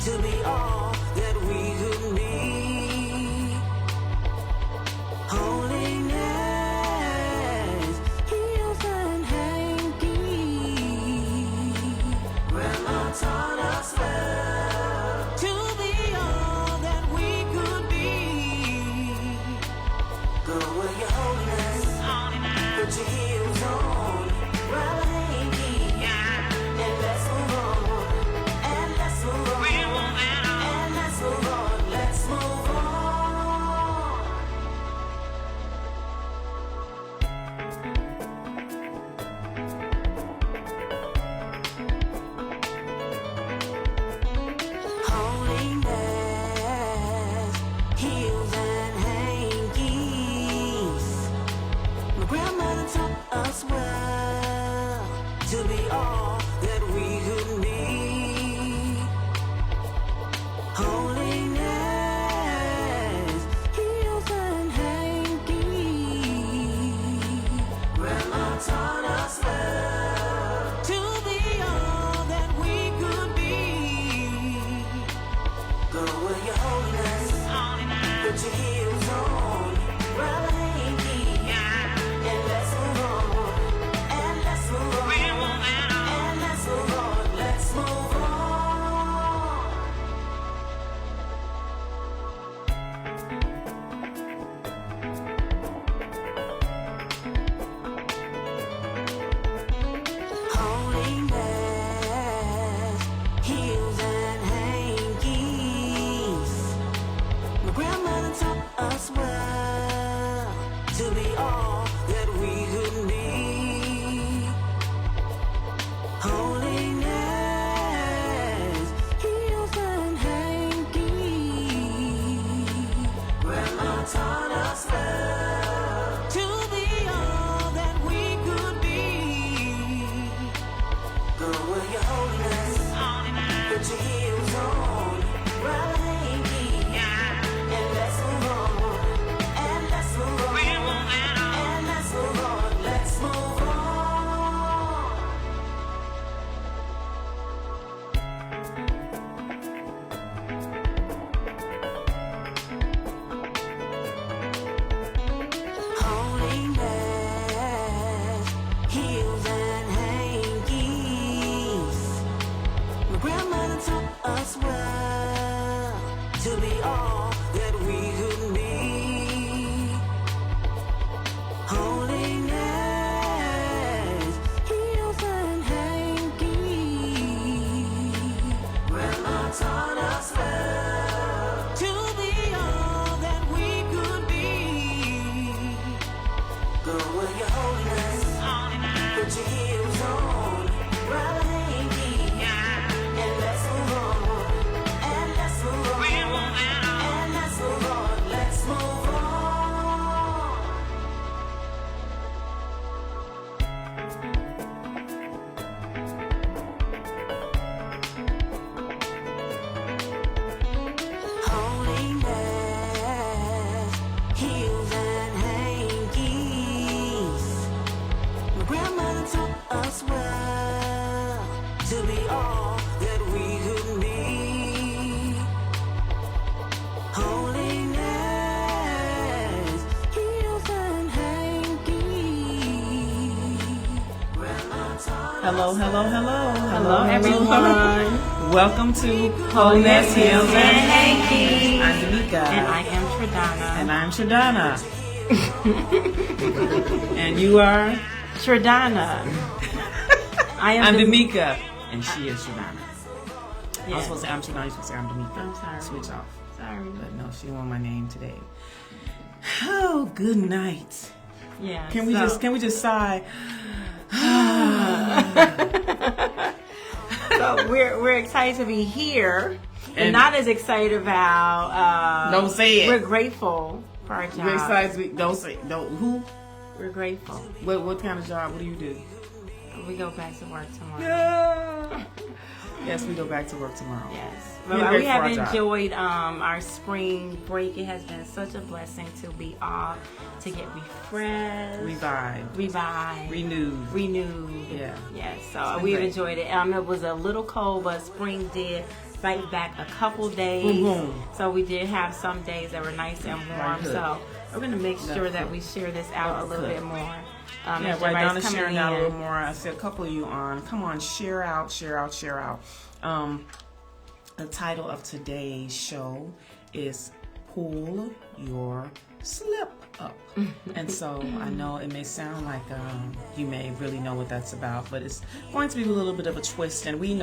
to be all that we could be. Holiness, heels and hankies. Grandma taught us well to be all that we could be. Go with your holiness, put your heels on, grab a hanky, and let's move on, and let's move on, and let's move on, let's move on. Holiness, heels and hankies. My grandmother taught us well to be all that we could be. Holiness, heels and hankies. Grandma taught us well to be all that we could be. Go with your holiness, put your heels on, grab a hanky, and let's move on, and let's move on, and let's move on, let's move on. Holiness, heels and hankies. My grandmother taught us well to be all that we could be. Holiness, heels and hankies. Grandma taught us well to be all that we could be. Go with your holiness, put your heels on, grab a hanky, and let's move on, and let's move on, and let's move on, let's move on. Holiness, heels and hankies. My grandmother taught us well to be all that we could be. Holiness, heels and hankies. Grandma taught us well to be all that we could be. Go with your holiness, put your heels on, grab a hanky, and let's move on, and let's move on, and let's move on, let's move on. Holiness, heels and hankies. My grandmother taught us well to be all that we could be. Holiness, heels and hankies. Grandma taught Hello, us hello, hello. Hello, everyone. Welcome to Holiness, Heels, and Hankies. I'm Damika. And I am Tradana. And I'm Shadana. And you are? Tradana. I'm Damika. And she is Shadana. I was Yes. supposed to say I'm Shadana, you're supposed to say I'm Damika. I'm sorry. Switch off. Sorry. But no, she won my name today. Oh, good night. Yeah. Can we just sigh? So we're excited to be here, and And- not as excited about. Don't say it. We're grateful for our job. We're excited to be, who? We're grateful. What kind of job? What do you do? We go back to work tomorrow. Yes, we go back to work tomorrow. Yes. We're But we grateful have for our job. enjoyed our spring break. It has been such a blessing to be off, to get refreshed, revived, renewed. renewed. Yeah. Yes. It's So been we've great. enjoyed it. It was a little cold, but spring did fight back a couple days. Mm-hmm. So we did have some days that were nice and warm. So we're going to make sure that we share this out a little bit more. Yeah, right. Donna's sharing out a little more. I see a couple of you on. Come on, share out. The title of today's show is Pull Your Slip Up. And so I know it may sound like you may really know what that's about, but it's going to be a little bit of a twist. And we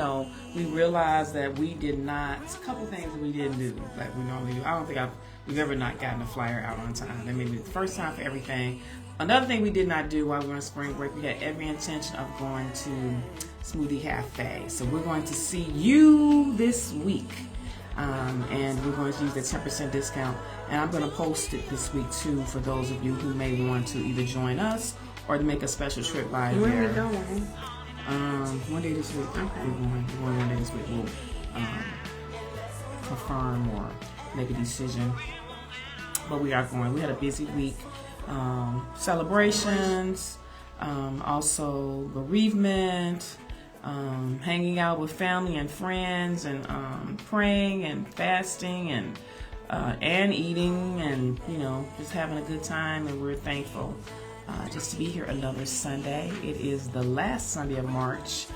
realize that we did not, a couple things that we didn't do like we normally do. I don't think we've ever not gotten a flyer out on time. That may be the first time for everything. Another thing we did not do while we were on spring break, we had every intention of going to Smoothie Cafe. So we're going to see you this week. And we're going to use the 10% discount. And I'm going to post it this week too for those of you who may want to either join us or to make a special trip by there. Where are we going? One day this week. Okay. We're going one day this week. We'll confirm or make a decision. But we are going. We had a busy week. Celebrations, also bereavement, hanging out with family and friends, and praying and fasting and eating, and just having a good time. And we're thankful just to be here another Sunday. It is the last Sunday of March,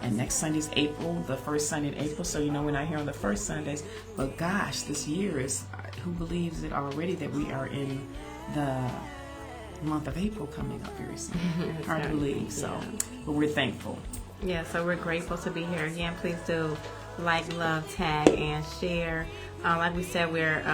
and next Sunday is April, the first Sunday in April. So we're not here on the first Sundays, but gosh, this year is, who believes it already that we are in the month of April coming up very soon. Hard to believe. So, but we're thankful. Yeah, so we're grateful to be here again. Please do like, love, tag, and share. Like we said, we're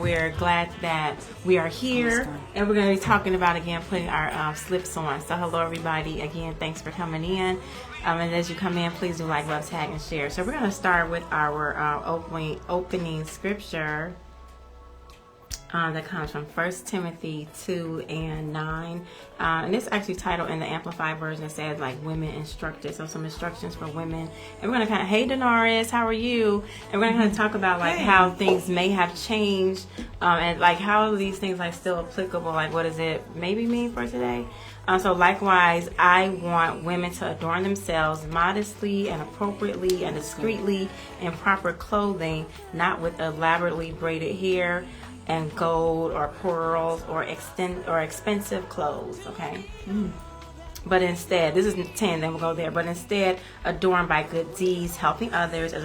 we're glad that we are here, and we're going to be talking about again putting our slips on. So hello everybody again. Thanks for coming in. And as you come in, please do like, love, tag, and share. So we're going to start with our opening scripture. That comes from 1 Timothy 2:9. And it's actually titled in the Amplified version. It says like women instructed. So some instructions for women. And we're going to hey Danaris, how are you? And we're going to kind of talk about like how things may have changed. And like how these things like still applicable. Like what does it maybe mean for today? So likewise, I want women to adorn themselves modestly and appropriately and discreetly in proper clothing, not with elaborately braided hair and gold or pearls or expensive clothes, okay? But instead, this is 10, then we'll go there. But instead, adorned by good deeds, helping others as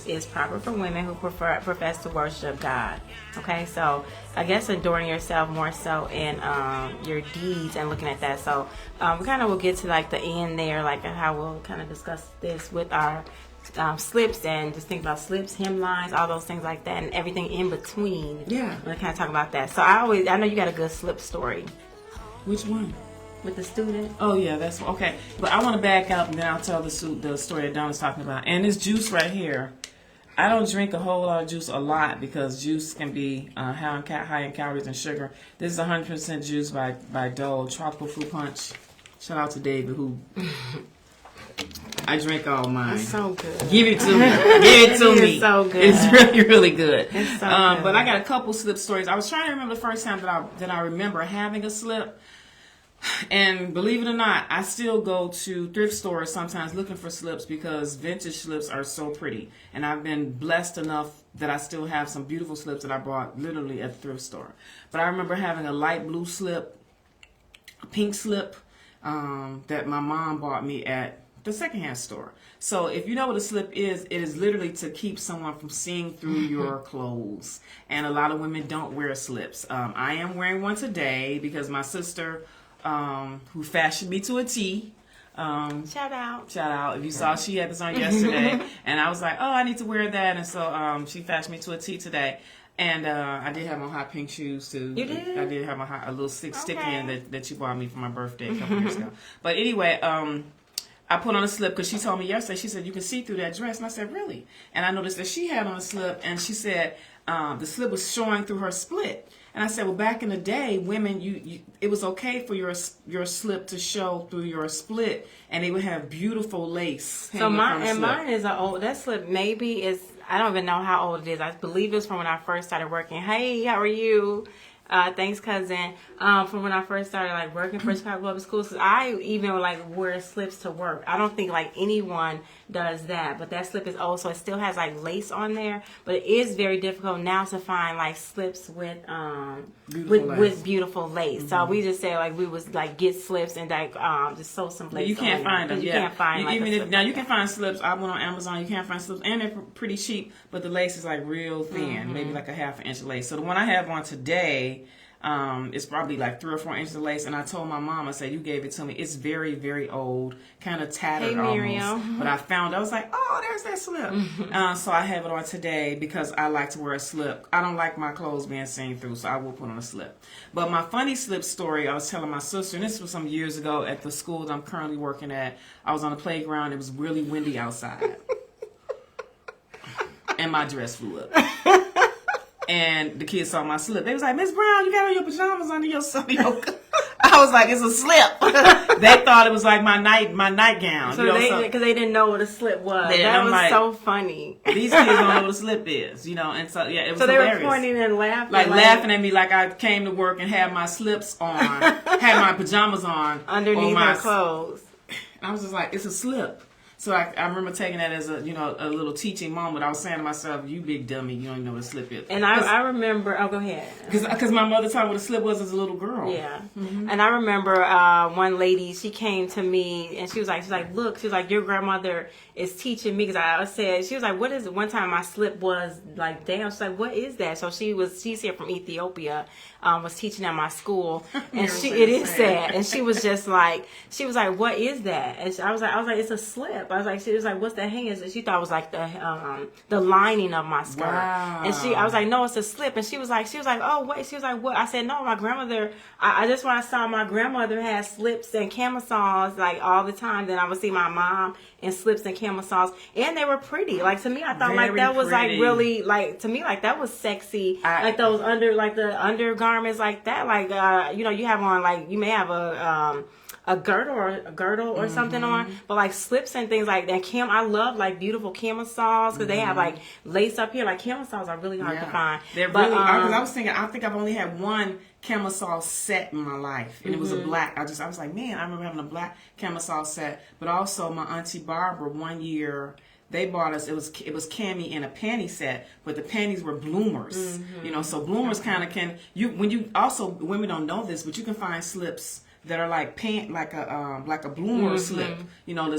is proper for women who profess to worship God. Okay, so I guess adorning yourself more so in your deeds and looking at that. So we kind of will get to like the end there, like how we'll kind of discuss this with our slips, and just think about slips, hemlines, all those things like that, and everything in between. Yeah, we're kind of talk about that. So I know you got a good slip story. Which one? With the student. Oh yeah, that's okay. But I want to back up, and then I'll tell the story that Donna's talking about. And this juice right here, I don't drink a whole lot of juice a lot because juice can be high in calories and sugar. This is 100% juice by Dole Tropical Fruit Punch. Shout out to David who. I drink all mine. It's so good. Give it to me. Give it to me. It's so good. It's really, really good. It's so good. But I got a couple slip stories. I was trying to remember the first time that I remember having a slip. And believe it or not, I still go to thrift stores sometimes looking for slips because vintage slips are so pretty. And I've been blessed enough that I still have some beautiful slips that I bought literally at the thrift store. But I remember having a light blue slip, a pink slip that my mom bought me at the secondhand store. So if you know what a slip is, it is literally to keep someone from seeing through your clothes. And a lot of women don't wear slips. I am wearing one today because my sister, who fashioned me to a T. Shout out. If you saw, she had this on yesterday. And I was like, oh, I need to wear that. And so she fashioned me to a T today. And I did have my hot pink shoes too. You did? I did have a little sticky in that you bought me for my birthday a couple years ago. But anyway, I put on a slip because she told me yesterday, she said, you can see through that dress. And I said, really? And I noticed that she had on a slip, and she said the slip was showing through her split. And I said, well, back in the day, women, it was okay for your slip to show through your split, and they would have beautiful lace. So mine is an old, that slip maybe is, I don't even know how old it is. I believe it's from when I first started working. Hey, how are you? Thanks, cousin. From when I first started like working for Chicago Public Schools, 'cause I even like wear slips to work. I don't think like anyone does that, but that slip is old, so it still has like lace on there. But it is very difficult now to find like slips with beautiful lace. So we just said like we was like get slips and like just sew some lace. You can't find them. You can't find like even a if slip now like you can that. find slips. I went on Amazon. You can't find slips, and they're pretty cheap. But the lace is like real thin, maybe like a half an inch of lace. So the one I have on today. It's probably like 3 or 4 inches of lace, and I told my mom, I said, you gave it to me. It's very, very old, kind of tattered Hey, Miriam. almost. But I found, I was like, oh, there's that slip. So I have it on today because I like to wear a slip. I don't like my clothes being seen through, so I will put on a slip. But my funny slip story, I was telling my sister, and this was some years ago at the school that I'm currently working at. I was on the playground. It was really windy outside. And my dress flew up. And the kids saw my slip. They was like, Miss Brown, you got on your pajamas under your I was like, it's a slip. They thought it was like my nightgown. So because they didn't know what a slip was. That was like, so funny. These kids don't know what a slip is, and so yeah, it was hilarious. They were pointing and laughing, like laughing at me, like I came to work and had my slips on, had my pajamas on underneath my clothes. I was just like, it's a slip. So I remember taking that as a little teaching moment. I was saying to myself, "You big dummy, you don't even know what a slip is." And I remember. Oh, go ahead. Because my mother taught me what a slip was as a little girl. Yeah. And I remember one lady. She came to me and she was like, "Look," she was like, "Your grandmother is teaching me." Because I said, she was like, "What is it?" One time my slip was like down. She's like, "What is that?" So she's here from Ethiopia. Was teaching at my school, and it is sad. And she was just like, "What is that?" And I was like, "It's a slip." She was like, "What's that hanging?" And she thought it was like the lining of my skirt. Wow. And I was like, "No, it's a slip." And she was like, "Oh wait," she was like, "What?" I said, "No, my grandmother." I just when I saw my grandmother had slips and camisoles like all the time. Then I would see my mom in slips and camisoles, and they were pretty. Like to me, I thought Very like that was pretty. like really like to me like that was sexy. Like those the undergarments like that. Like you have on like you may have a girdle or something on, but like slips and things like that. I love like beautiful camisoles because they have like lace up here. Like camisoles are really hard to find. They're really hard. Because I was thinking, I think I've only had one camisole set in my life, and it was a black. I was like, man, I remember having a black camisole set. But also my auntie Barbara, one year they bought us. It was cami in a panty set, but the panties were bloomers. So bloomers kind of women don't know this, but you can find slips that are like like a bloomer slip,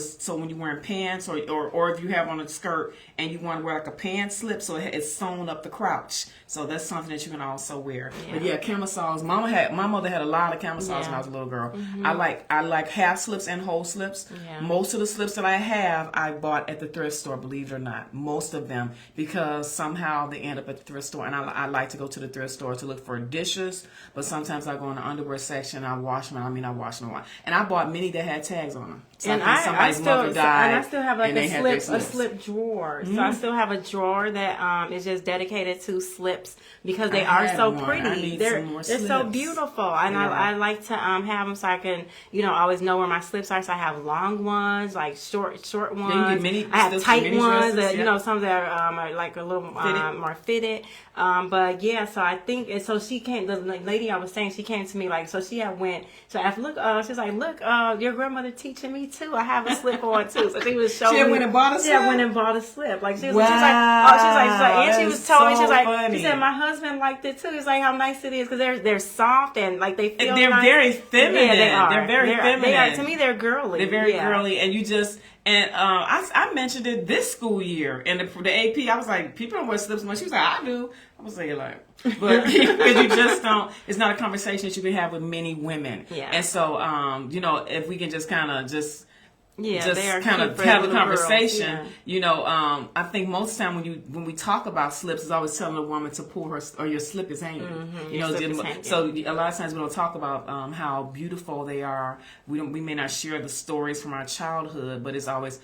so when you're wearing pants or if you have on a skirt and you want to wear like a pant slip, so it's sewn up the crotch. So that's something that you can also wear. Yeah. But yeah, camisoles. My mother had a lot of camisoles when I was a little girl. I like half slips and whole slips. Yeah. Most of the slips that I have, I bought at the thrift store. Believe it or not, most of them, because somehow they end up at the thrift store. And I like to go to the thrift store to look for dishes. But sometimes I go in the underwear section. I wash them. I wash them a lot. And I bought many that had tags on them. So and somebody's mother died. And I still have like a slip drawer. So I still have a drawer that is just dedicated to slips because they are so pretty. They're so beautiful, and I like to have them so I can always know where my slips are. So I have long ones, like short ones. I have tight ones that some that are like a little more fitted. But yeah, so I think so. She came. The lady I was saying, she came to me like so. She had went. So I look. She's like, look, your grandmother teaching me too. I have a slip on too. So she was showing. She went and bought a slip. Yeah, went and bought a slip. Like she was. Wow. She was like, oh, she was like, and she was telling me, she was like, funny. She said my husband liked it too. He's like, how nice it is because they're soft and like they feel. They're nice. very feminine. Yeah, they are. They're very feminine. They are. To me, they're girly. They're very girly, and you just. And I mentioned it this school year, and the AP, I was like, people don't wear slips much. She was like, I do. I was like, but because you just don't. It's not a conversation that you can have with many women. Yeah. And so, if we can just kind of just kind of have a conversation. Yeah. I think most of the time when we talk about slips, it's always telling a woman to pull her or your slip is hanging. So a lot of times we don't talk about how beautiful they are. We may not share the stories from our childhood, but it's always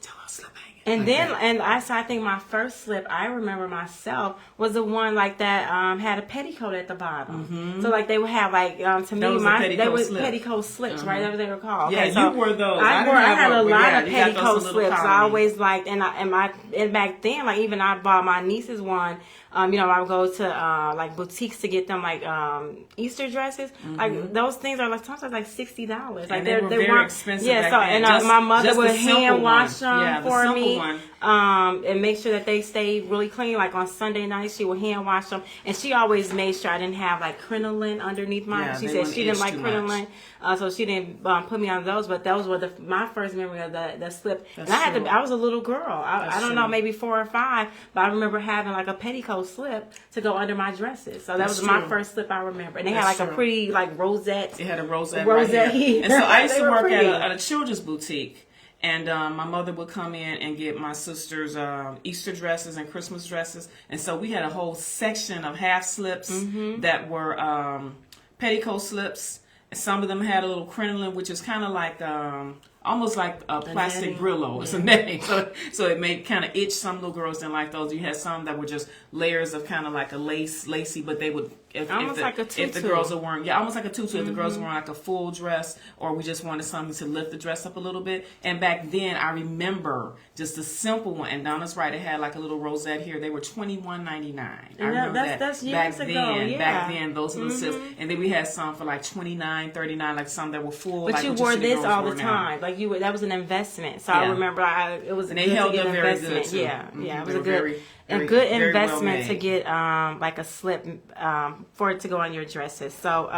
tell her slip hanging. And like then, that. and I think my first slip, I remember myself, was the one like that had a petticoat at the bottom. So like they would have like to me, was a petticoat they were slip. petticoat slips, right? That's what they were called. Yeah, Okay, so you wore those. I didn't have had a but lot yeah, of you got those petticoat little slips. I colonies. always liked, and back then, like even I bought my niece's one. I would go to like boutiques to get them like Easter dresses. Like those things are like sometimes like $60. Like And they were very weren't expensive. Yeah, back so then. and my mother just would the simple hand wash one. them Yeah, the for simple me. one. And make sure that they stayed really clean. Like on Sunday nights, she would hand wash them, and she always made sure I didn't have like crinoline underneath mine. Yeah, She they said wouldn't she didn't itch like too crinoline, so she didn't put me on those. But those were my first memory of the slip. That's And true. I was a little girl. I don't know, true. maybe 4 or 5, but I remember having like a petticoat slip to go under my dresses. So that That's was my true. first slip I remember. And they That's had like true. a pretty like rosette. It had a rosette Rosette right here. here. And so I used They to were work pretty. at a children's boutique. And my mother would come in and get my sister's Easter dresses and Christmas dresses. And so we had a whole section of half slips that were petticoat slips. Some of them had a little crinoline, which is kind of like almost like a plastic netting. Brillo. It's a netting. So it made kind of itch. Some little girls didn't like those. You had some that were just layers of kind of like a lacy, but they would Almost like a if the tutu. girls are wearing almost like a tutu. If the girls were wearing like a full dress, or we just wanted something to lift the dress up a little bit. And back then, I remember just a simple one. And Donna's right; it had like a little rosette here. They were $21.99. I remember that's years back ago, then. yeah. Back then, those little slips. And then we had some for like $29.39, like some that were full. But like you what wore see the this girls all the wear now. time. Like that was an investment. So I Yeah. remember it was And a they good held to get up very investment. good, too. Yeah, Mhm. yeah, it They was a were good very, a very, good very well investment to made. get like a slip for it to go on your dresses. So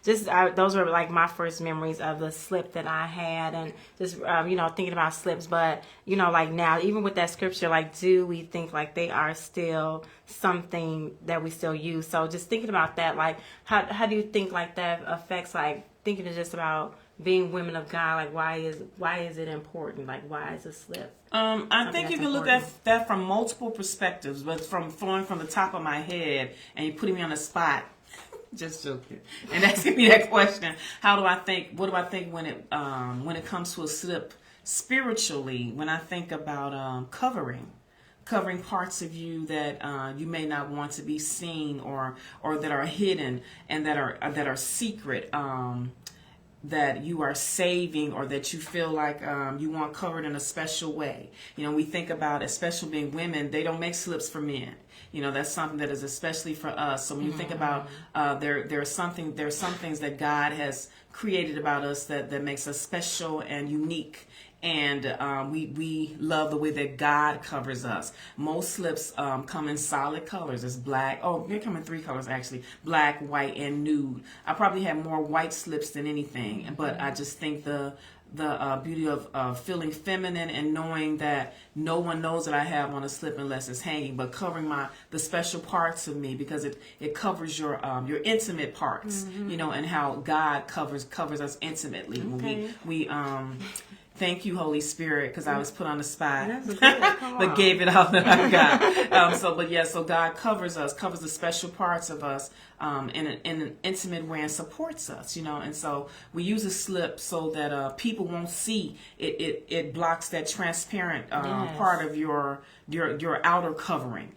those were like my first memories of the slip that I had, and just thinking about slips. But like now, even with that scripture, like do we think like they are still something that we still use? So just thinking about that, like how do you think like that affects like thinking just about being women of God? Like why is it important? Like why is a slip? I think you that's can look important. at that from multiple perspectives, but from flowing from the top of my head and you putting me on the spot. Just joking. And asking me that question. What do I think when it comes to a slip spiritually, when I think about covering parts of you that you may not want to be seen or that are hidden and that are secret, that you are saving, or that you feel like you want covered in a special way. We think about, especially being women, they don't make slips for men. That's something that is especially for us. So when you think about there's some things that God has created about us that makes us special and unique. And we love the way that God covers us. Most slips come in solid colors. It's black. Oh, they come in 3 colors actually: black, white, and nude. I probably have more white slips than anything, but I just think the beauty of feeling feminine and knowing that no one knows that I have on a slip unless it's hanging, but covering the special parts of me, because it covers your intimate parts, and how God covers us intimately. Okay. When we thank you, Holy Spirit, because I was put on the spot, That's good. Come but on. gave it all that I got. So God covers the special parts of us in an intimate way and supports us, and so we use a slip so that people won't see it. It blocks that transparent Yes. part of your outer covering.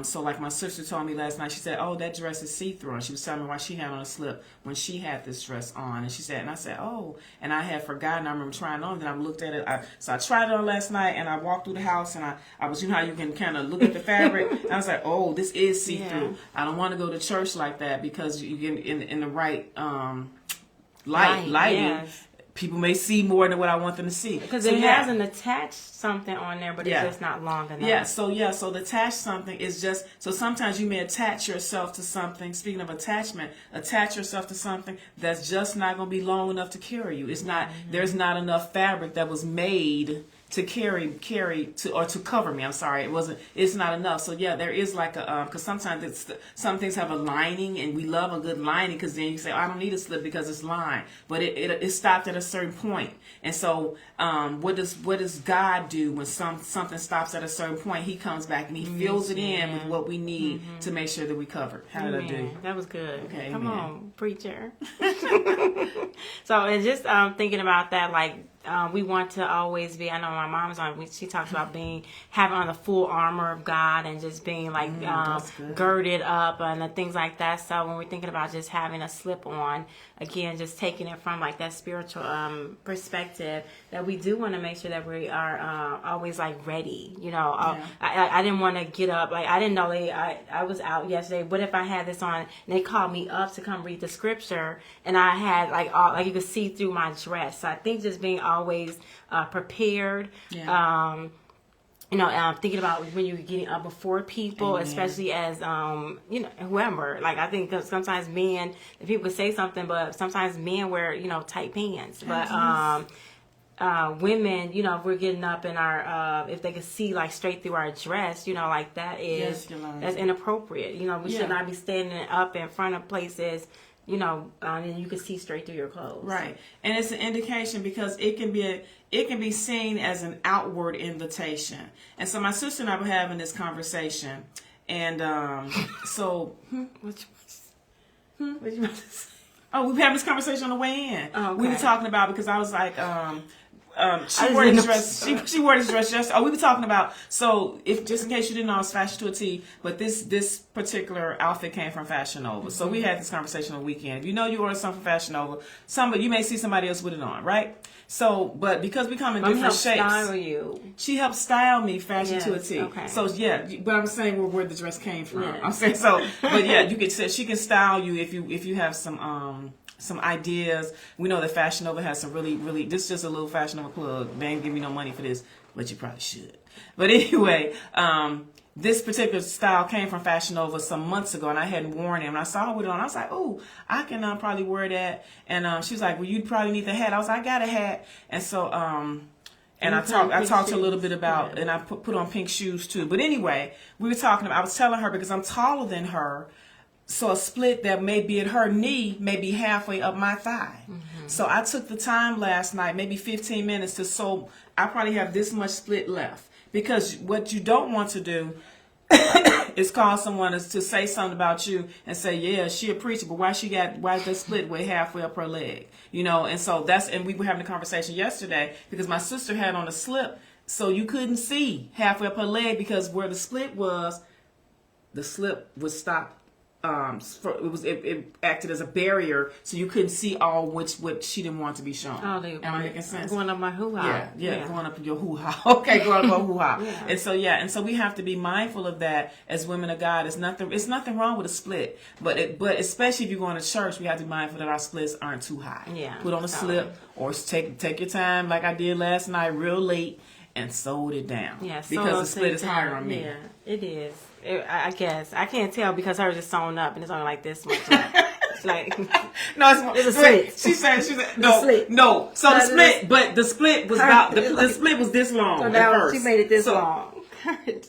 So like my sister told me last night, she said, "Oh, that dress is see-through," and she was telling me why she had on a slip when she had this dress on, and I said, "Oh," and I had forgotten. I remember trying it on, then I looked at it. So I tried it on last night, and I walked through the house, and I was, how you can kind of look at the fabric, and I was like, "Oh, this is see-through." Yeah. I don't want to go to church like that, because you get in the right lighting. Yes. People may see more than what I want them to see. Because So, it yeah. hasn't attached something on there, but Yeah. it's just not long enough. So the attach something is just, so sometimes you may attach yourself to something. Speaking of attachment, attach yourself to something that's just not going to be long enough to carry you. It's not, there's not enough fabric that was made to carry to cover me. I'm sorry, it's not enough. So yeah, there is like a, because sometimes some things have a lining, and we love a good lining, because then you say, oh, I don't need a slip because it's lined, but it stopped at a certain point. And so what does God do when something stops at a certain point? He comes back and he fills it in with what we need to make sure that we covered. How did I do? That was good. Okay, Come amen. on, preacher. So, and just thinking about that, like we want to always be. I know my mom's on. She talks about having on the full armor of God and just being like girded up and things like that. So when we're thinking about just having a slip on, again, just taking it from like that spiritual perspective, that we do want to make sure that we are always like ready. You know, I didn't want to get up. Like I didn't know I was out yesterday. What if I had this on and they called me up to come read the scripture and I had like you could see through my dress. So I think just being always prepared. Yeah. Thinking about when you're getting up before people, Amen. Especially as, whoever. Like, I think sometimes men, people say something, but sometimes men wear, tight pants. But women, if we're getting up in our, if they could see, like, straight through our dress, like, that's inappropriate. We should not be standing up in front of places, and you can see straight through your clothes. Right. And it's an indication because it can be seen as an outward invitation. And so my sister and I were having this conversation, and so What you about to say? we were having this conversation on the way in. Oh, okay. We were talking about, because I was like, she wore this dress. She wore this dress yesterday. We were talking about, so if just in case you didn't know, it's Fashion to a T, but this particular outfit came from Fashion Nova. So we had this conversation on the weekend. If you know you ordered something from Fashion Nova, you may see somebody else with it on, right? So, but because we come in different shapes, style you. She helped style me Fashion to a Yes, T. okay. So yeah, but I'm saying where the dress came from. Yeah. I'm saying so, but yeah, you could say she can style you if you have some ideas. We know that Fashion Nova has some really, this is just a little Fashion Nova plug. They ain't give me no money for this, but you probably should. But anyway, this particular style came from Fashion Nova some months ago, and I hadn't worn it. And I saw her with it on. I was like, oh, I can probably wear that. And she was like, well, you probably need the hat. I was like, I got a hat. And so, and I talked a little bit about, and I put on pink shoes too. But anyway, we were talking about, I was telling her, because I'm taller than her, so a split that may be at her knee may be halfway up my thigh. Mm-hmm. So I took the time last night, maybe 15 minutes to sew. I probably have this much split left. Because what you don't want to do is cause someone to say something about you and say, yeah, she a preacher, but why is the split way halfway up her leg? And so and we were having a conversation yesterday because my sister had on a slip, so you couldn't see halfway up her leg because where the split was, the slip would stop. It acted as a barrier, so you couldn't see all what she didn't want to be shown. Oh, am I making sense? Going up my hoo-ha. Yeah, going up your hoo-ha. Okay, going up your hoo-ha. Yeah. And so we have to be mindful of that as women of God. It's nothing wrong with a split, but especially if you're going to church, we have to be mindful that our splits aren't too high. Yeah. Put on a slip or take your time, like I did last night, real late, and sewed it down. Yeah, because the split is higher on me. Yeah, it is. I guess I can't tell because hers is sewn up and it's only like this much. It's like no, it's a slit. She said no. So the split, but the split was about the split was this long. So at now first. she made it this long.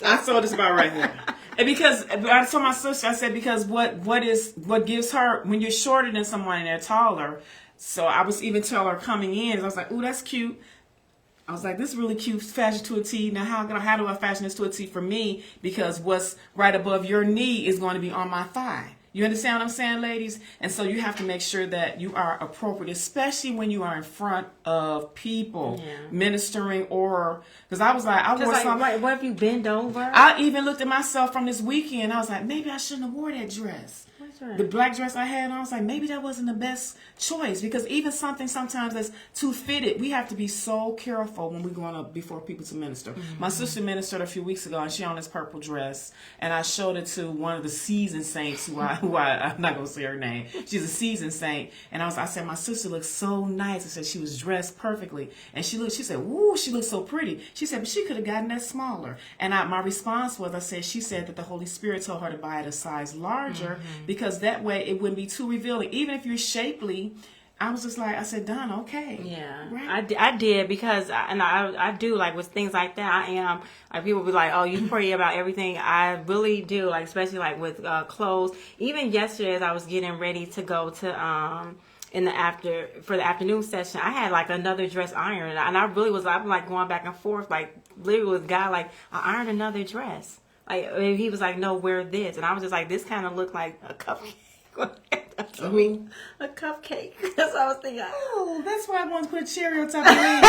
I saw this about right here, and because I told my sister, I said because what gives her when you're shorter than someone and they're taller. So I was even telling her coming in, I was like, ooh, that's cute. I was like, this is really cute, fashion to a T. Now, how do I fashion this to a T for me? Because what's right above your knee is going to be on my thigh. You understand what I'm saying, ladies? And so you have to make sure that you are appropriate, especially when you are in front of people, ministering or... Because I was like, I wore something... What if you bend over? I even looked at myself from this weekend. I was like, maybe I shouldn't have wore that dress. The black dress I had on, I was like, maybe that wasn't the best choice because even something sometimes that's too fitted, we have to be so careful when we're going up before people to minister. Mm-hmm. My sister ministered a few weeks ago and she on this purple dress and I showed it to one of the seasoned saints who I'm not going to say her name. She's a seasoned saint. And I said, my sister looks so nice. I said, she was dressed perfectly. And she said, woo, she looks so pretty. She said, but she could have gotten that smaller. And my response was, she said that the Holy Spirit told her to buy it a size larger because that way it wouldn't be too revealing. Even if you're shapely, I was just like, I said, Donna, okay. Yeah. Right? I did because I do like with things like that. I am like people be like, oh, you pray about everything. I really do, like especially like with clothes. Even yesterday as I was getting ready to go to for the afternoon session, I had like another dress iron and I really was like going back and forth like literally with guy like I ironed another dress. Like he was like, no, wear this, and I was just like, this kind of looked like a cupcake. to me a cupcake. That's what I was thinking. Oh, that's why I want to put cherry on top of it.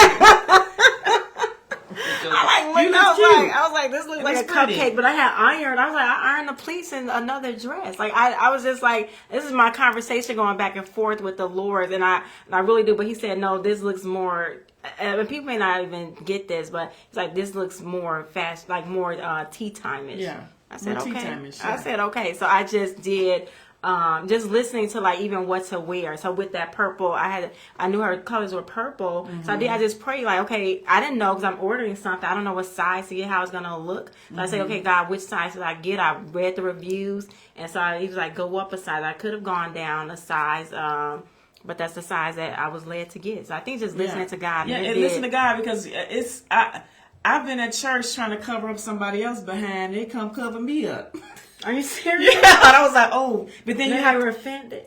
I was like, this looks like a pretty. cupcake, but I had ironed. I was like, I ironed the pleats in another dress. Like I was just like, this is my conversation going back and forth with the Lord, and I really do. But he said, no, this looks more. And people may not even get this, but it's like this looks more fast, like more tea time-ish. Yeah, I said more tea okay. time-ish, I yeah. said okay. So I just did. Just listening to like even what to wear. So with that purple, I knew her colors were purple. So I just prayed like, okay, I didn't know because I'm ordering something. I don't know what size to get, how it's gonna look. So I said, okay, God, which size should I get? I read the reviews, and so he was like, go up a size. I could have gone down a size, but that's the size that I was led to get. So I think just listening to God. Yeah, and listen to God, because I've been at church trying to cover up somebody else behind. They come cover me up. Are you serious? Yeah, and I was like, oh, but then You you have were to. offended.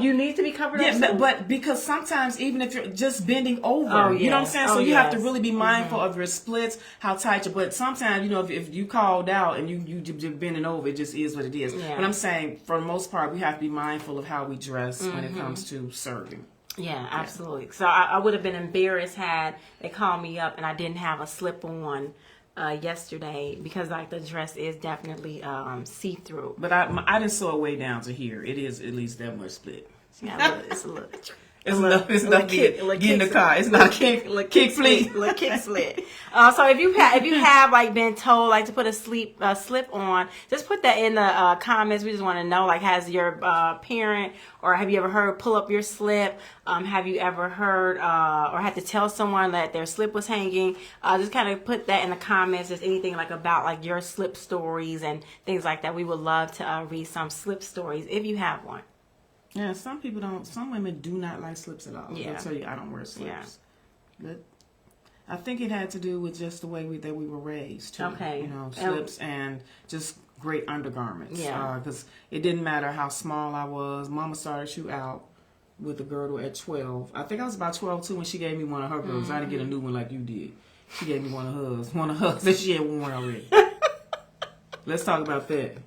You need to be covered up. Yeah, but because sometimes even if you're just bending over, Oh, you know what I'm yes. saying? Oh, So you have to yes. really be mindful of your splits, how tight your. But sometimes, you know, if you called out and you just bending over, it just is what it is. Yeah. But I'm saying, for the most part, we have to be mindful of how we dress when it comes to serving. Yeah, absolutely. So I would have been embarrassed had they called me up and I didn't have a slip on yesterday, because like the dress is definitely see-through. But I didn't sew it way down to here. It is at least that much split. Yeah, it's a little. It's enough. It's enough to get in the car. It's not kick split. Little kick split. So if you have like been told like to put a slip on, just put that in the comments. We just want to know, like, has your parent, or have you ever heard pull up your slip? Have you ever heard or had to tell someone that their slip was hanging? Just kind of put that in the comments. Just anything like about like your slip stories and things like that. We would love to read some slip stories if you have one. Yeah, some people don't. Some women do not like slips at all. Yeah. They'll tell you, I don't wear slips. Yeah. But I think it had to do with just the way that we were raised, too. Okay. You know, slips and just great undergarments. Yeah. Because it didn't matter how small I was. Mama started you out with a girdle at 12. I think I was about 12, too, when she gave me one of her girdles. I didn't get a new one like you did. She gave me one of hers. One of hers that she had worn already. Let's talk about that.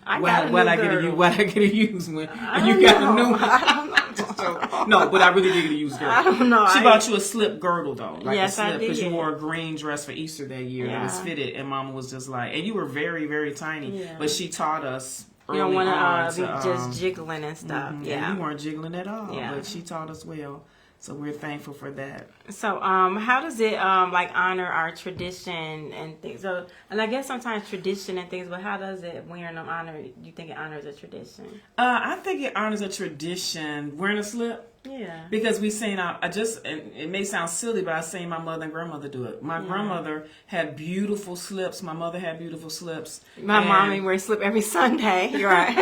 What I get to use when you got a new one. I don't know. No, but I really did get to use girdle. I don't know. She bought you a slip girdle though, like Yes, a I slip, because you did. wore a green dress for Easter that year that was Yeah. fitted, and Mama was just like, and you were very, very tiny, Yeah. but she taught us You don't early want on to be just jiggling and stuff. and Yeah. you weren't jiggling at all, Yeah. but she taught us well. So we're thankful for that. So, how does it like honor our tradition and things? So, and I guess sometimes tradition and things, but how does it wearing them honor? You think it honors a tradition? I think it honors a tradition. Wearing a slip. Yeah. Because we seen, and it may sound silly, but I seen my mother and grandmother do it. My grandmother had beautiful slips. My mother had beautiful slips. My mommy wears slip every Sunday. You're right.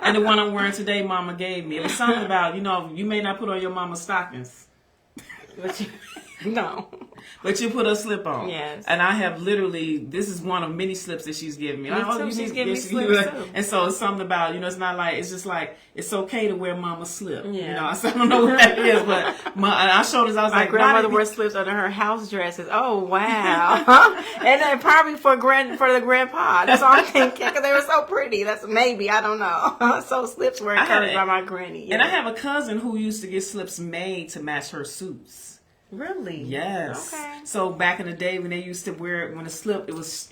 And the one I'm wearing today, Mama gave me. It was something about, you may not put on your mama's stockings. No. But you put a slip on. Yes. And I have literally, this is one of many slips that she's given me. Me too. You She's need- giving me yes, slips too. And so it's something about, it's not like, it's just like, it's okay to wear mama's slip. Yeah. So I don't know what that is, but I showed us, I was My like, grandmother why did wears slips under her house dresses. Oh wow! And then probably for the grandpa. That's all I'm thinking, because they were so pretty. That's maybe, I don't know. So slips were encouraged by my granny. And I Yeah. have a cousin who used to get slips made to match her suits. Really? Yes. Okay. So back in the day when they used to wear it, when a slip, it was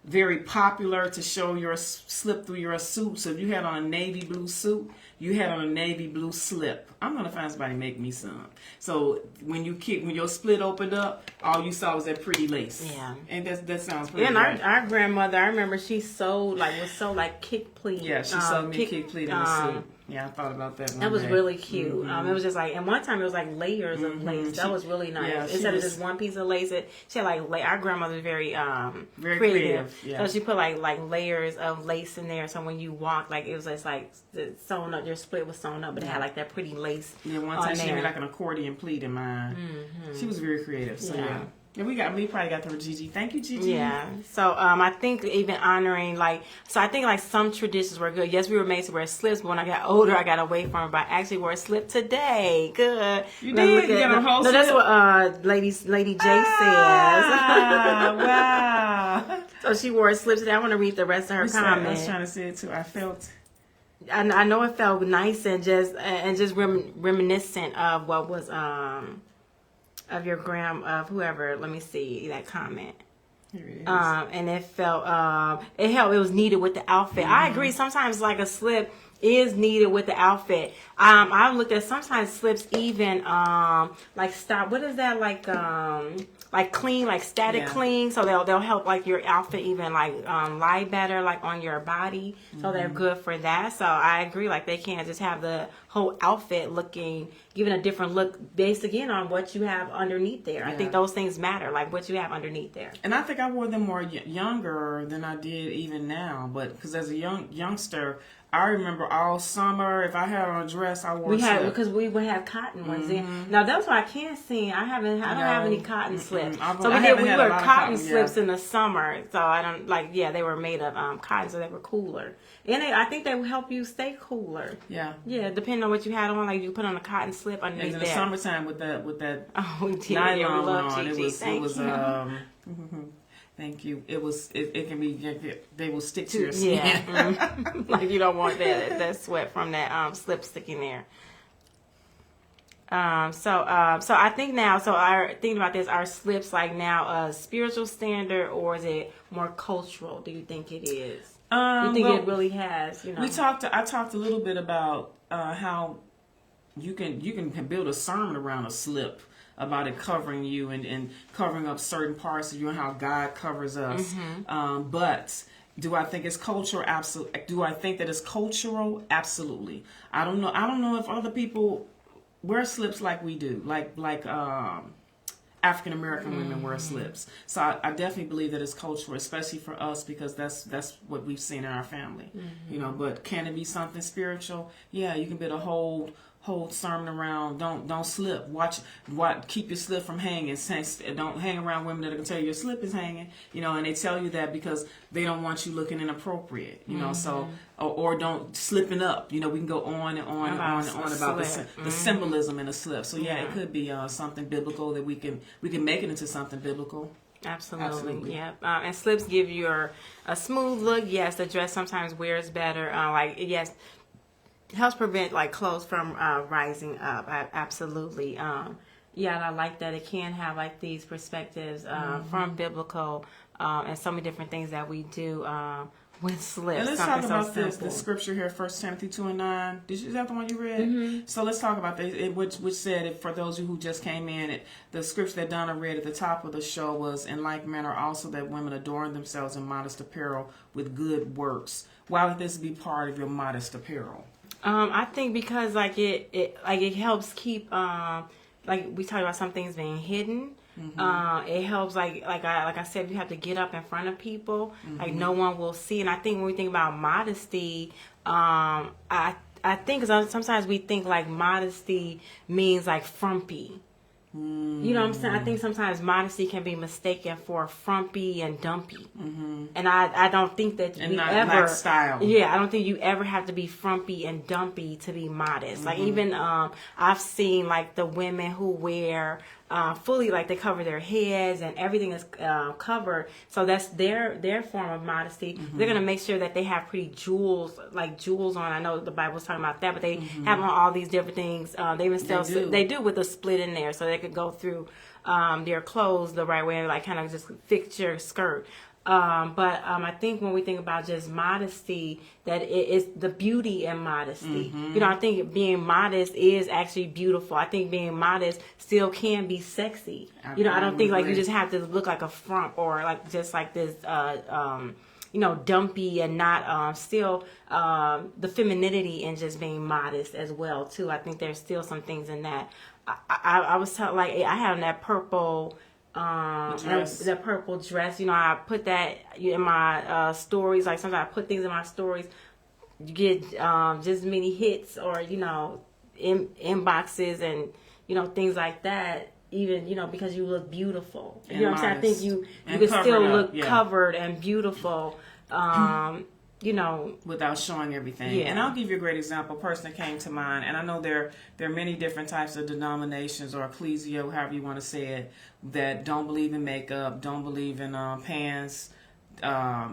very popular to show your slip through your suit. So if you had on a navy blue suit, you had on a navy blue slip. I'm gonna find somebody to make me some. So when your split opened up, all you saw was that pretty lace. Yeah. And that sounds pretty. And right. our grandmother, I remember she sewed kick pleat. Yeah, she sewed me a kick pleat in the suit. Yeah, I thought about that one That was day. really cute. It was just like, and one time it was like layers of lace. That was really nice. Yeah, she Instead of was- just one piece of lace, she had our grandmother was very Very creative. yeah. So she put like layers of lace in there. So when you walk, like it was just like sewn up. Your split was sewn up, but it had like that pretty lace. Yeah, one on time she there. made like an accordion pleat in mine. She was very creative. So yeah. And we probably got through Gigi. Thank you, Gigi. Yeah. So I think even honoring I think some traditions were good. Yes, we were made to wear slips, but when I got older, I got away from it. But I actually wore a slip today. Good. You did? You got a whole No, that's slip? what Lady J Ah, says. wow. So she wore a slip today. I want to read the rest of her I was comment. trying to say it too. I felt I know it felt nice and just reminiscent of what was of your of whoever. Let me see that comment. Here it is. And it felt it helped. It was needed with the outfit. I agree. Sometimes like a slip is needed with the outfit. I looked at sometimes slips even like stop. What is that like clean, like static clean? So they'll help like your outfit even like lie better like on your body. So they're good for that. So I agree. Like they can't just have the whole outfit giving a different look based again on what you have underneath there. I think those things matter, like what you have underneath there. And I think I wore them more younger than I did even now. But because as a youngster, I remember all summer, if I had on a dress, I wore a slip. Because we would have cotton ones in. Now that's why I can't see. I don't have any cotton slips. We wear cotton slips in the summer. So I don't they were made of cotton, so they were cooler. And I think they will help you stay cooler. Yeah. Yeah, depending on what you had on, like you put on a cotton slip underneath that. In the summertime with that nylon on, it was thank you. It can be, they will stick to your skin. Yeah. Like you don't want that sweat from that slip sticking there. So I think now, thinking about this, are slips like now a spiritual standard or is it more cultural? Do you think it is? You think it really has, I talked a little bit about how you can build a sermon around a slip, about it covering you and covering up certain parts of you and how God covers us. But do I think it's cultural? Absolutely. Do I think that it's cultural? Absolutely. I don't know if other people wear slips like we do, like African American women wear slips. So I definitely believe that it's cultural, especially for us, because that's what we've seen in our family. But can it be something spiritual? Yeah, you can build a whole sermon around don't slip. Watch, keep your slip from hanging. Don't hang around women that are gonna tell you your slip is hanging. And they tell you that because they don't want you looking inappropriate. So or don't slipping up. We can go on and on about the symbolism in a slip. So it could be something biblical that we can make it into something biblical. Absolutely. Yeah. And slips give you a smooth look. Yes, the dress sometimes wears better. Helps prevent like clothes from rising up. Absolutely. And I like that it can have like these perspectives from biblical and so many different things that we do with slips. And let's talk about the scripture here, 1 Timothy 2:9. Is that the one you read? So let's talk about this, which said, for those who just came in, the scripture that Donna read at the top of the show was, in like manner also that women adorn themselves in modest apparel with good works. Why would this be part of your modest apparel? I think because it helps keep like we talked about some things being hidden. It helps like I said, you have to get up in front of people, like no one will see. And I think when we think about modesty, I think sometimes we think like modesty means like frumpy. You know what I'm saying? I think sometimes modesty can be mistaken for frumpy and dumpy. And I don't think that we ever style. Yeah, I don't think you ever have to be frumpy and dumpy to be modest. Like even I've seen like the women who wear fully, like they cover their heads and everything is covered. So that's their form of modesty. They're gonna make sure that they have pretty jewels on. I know the Bible's talking about that, but they have on all these different things. They even still they do with a split in there, so they could go through their clothes the right way and like kind of just fix your skirt. But I think when we think about just modesty, that it is the beauty in modesty. I think being modest is actually beautiful. I think being modest still can be sexy. I don't think like you just have to look like a frump or like just like this dumpy and not still the femininity in just being modest as well too. I think there's still some things in that. I was telling, like I have that purple the purple dress. I put that in my stories. Like sometimes I put things in my stories, you get just many hits or inboxes and things like that. Even because you look beautiful. You know what I'm saying? I think you can still look covered and beautiful. Without showing everything. Yeah. And I'll give you a great example. A person that came to mind, and I know there are many different types of denominations or ecclesia, however you want to say it, that don't believe in makeup, don't believe in pants,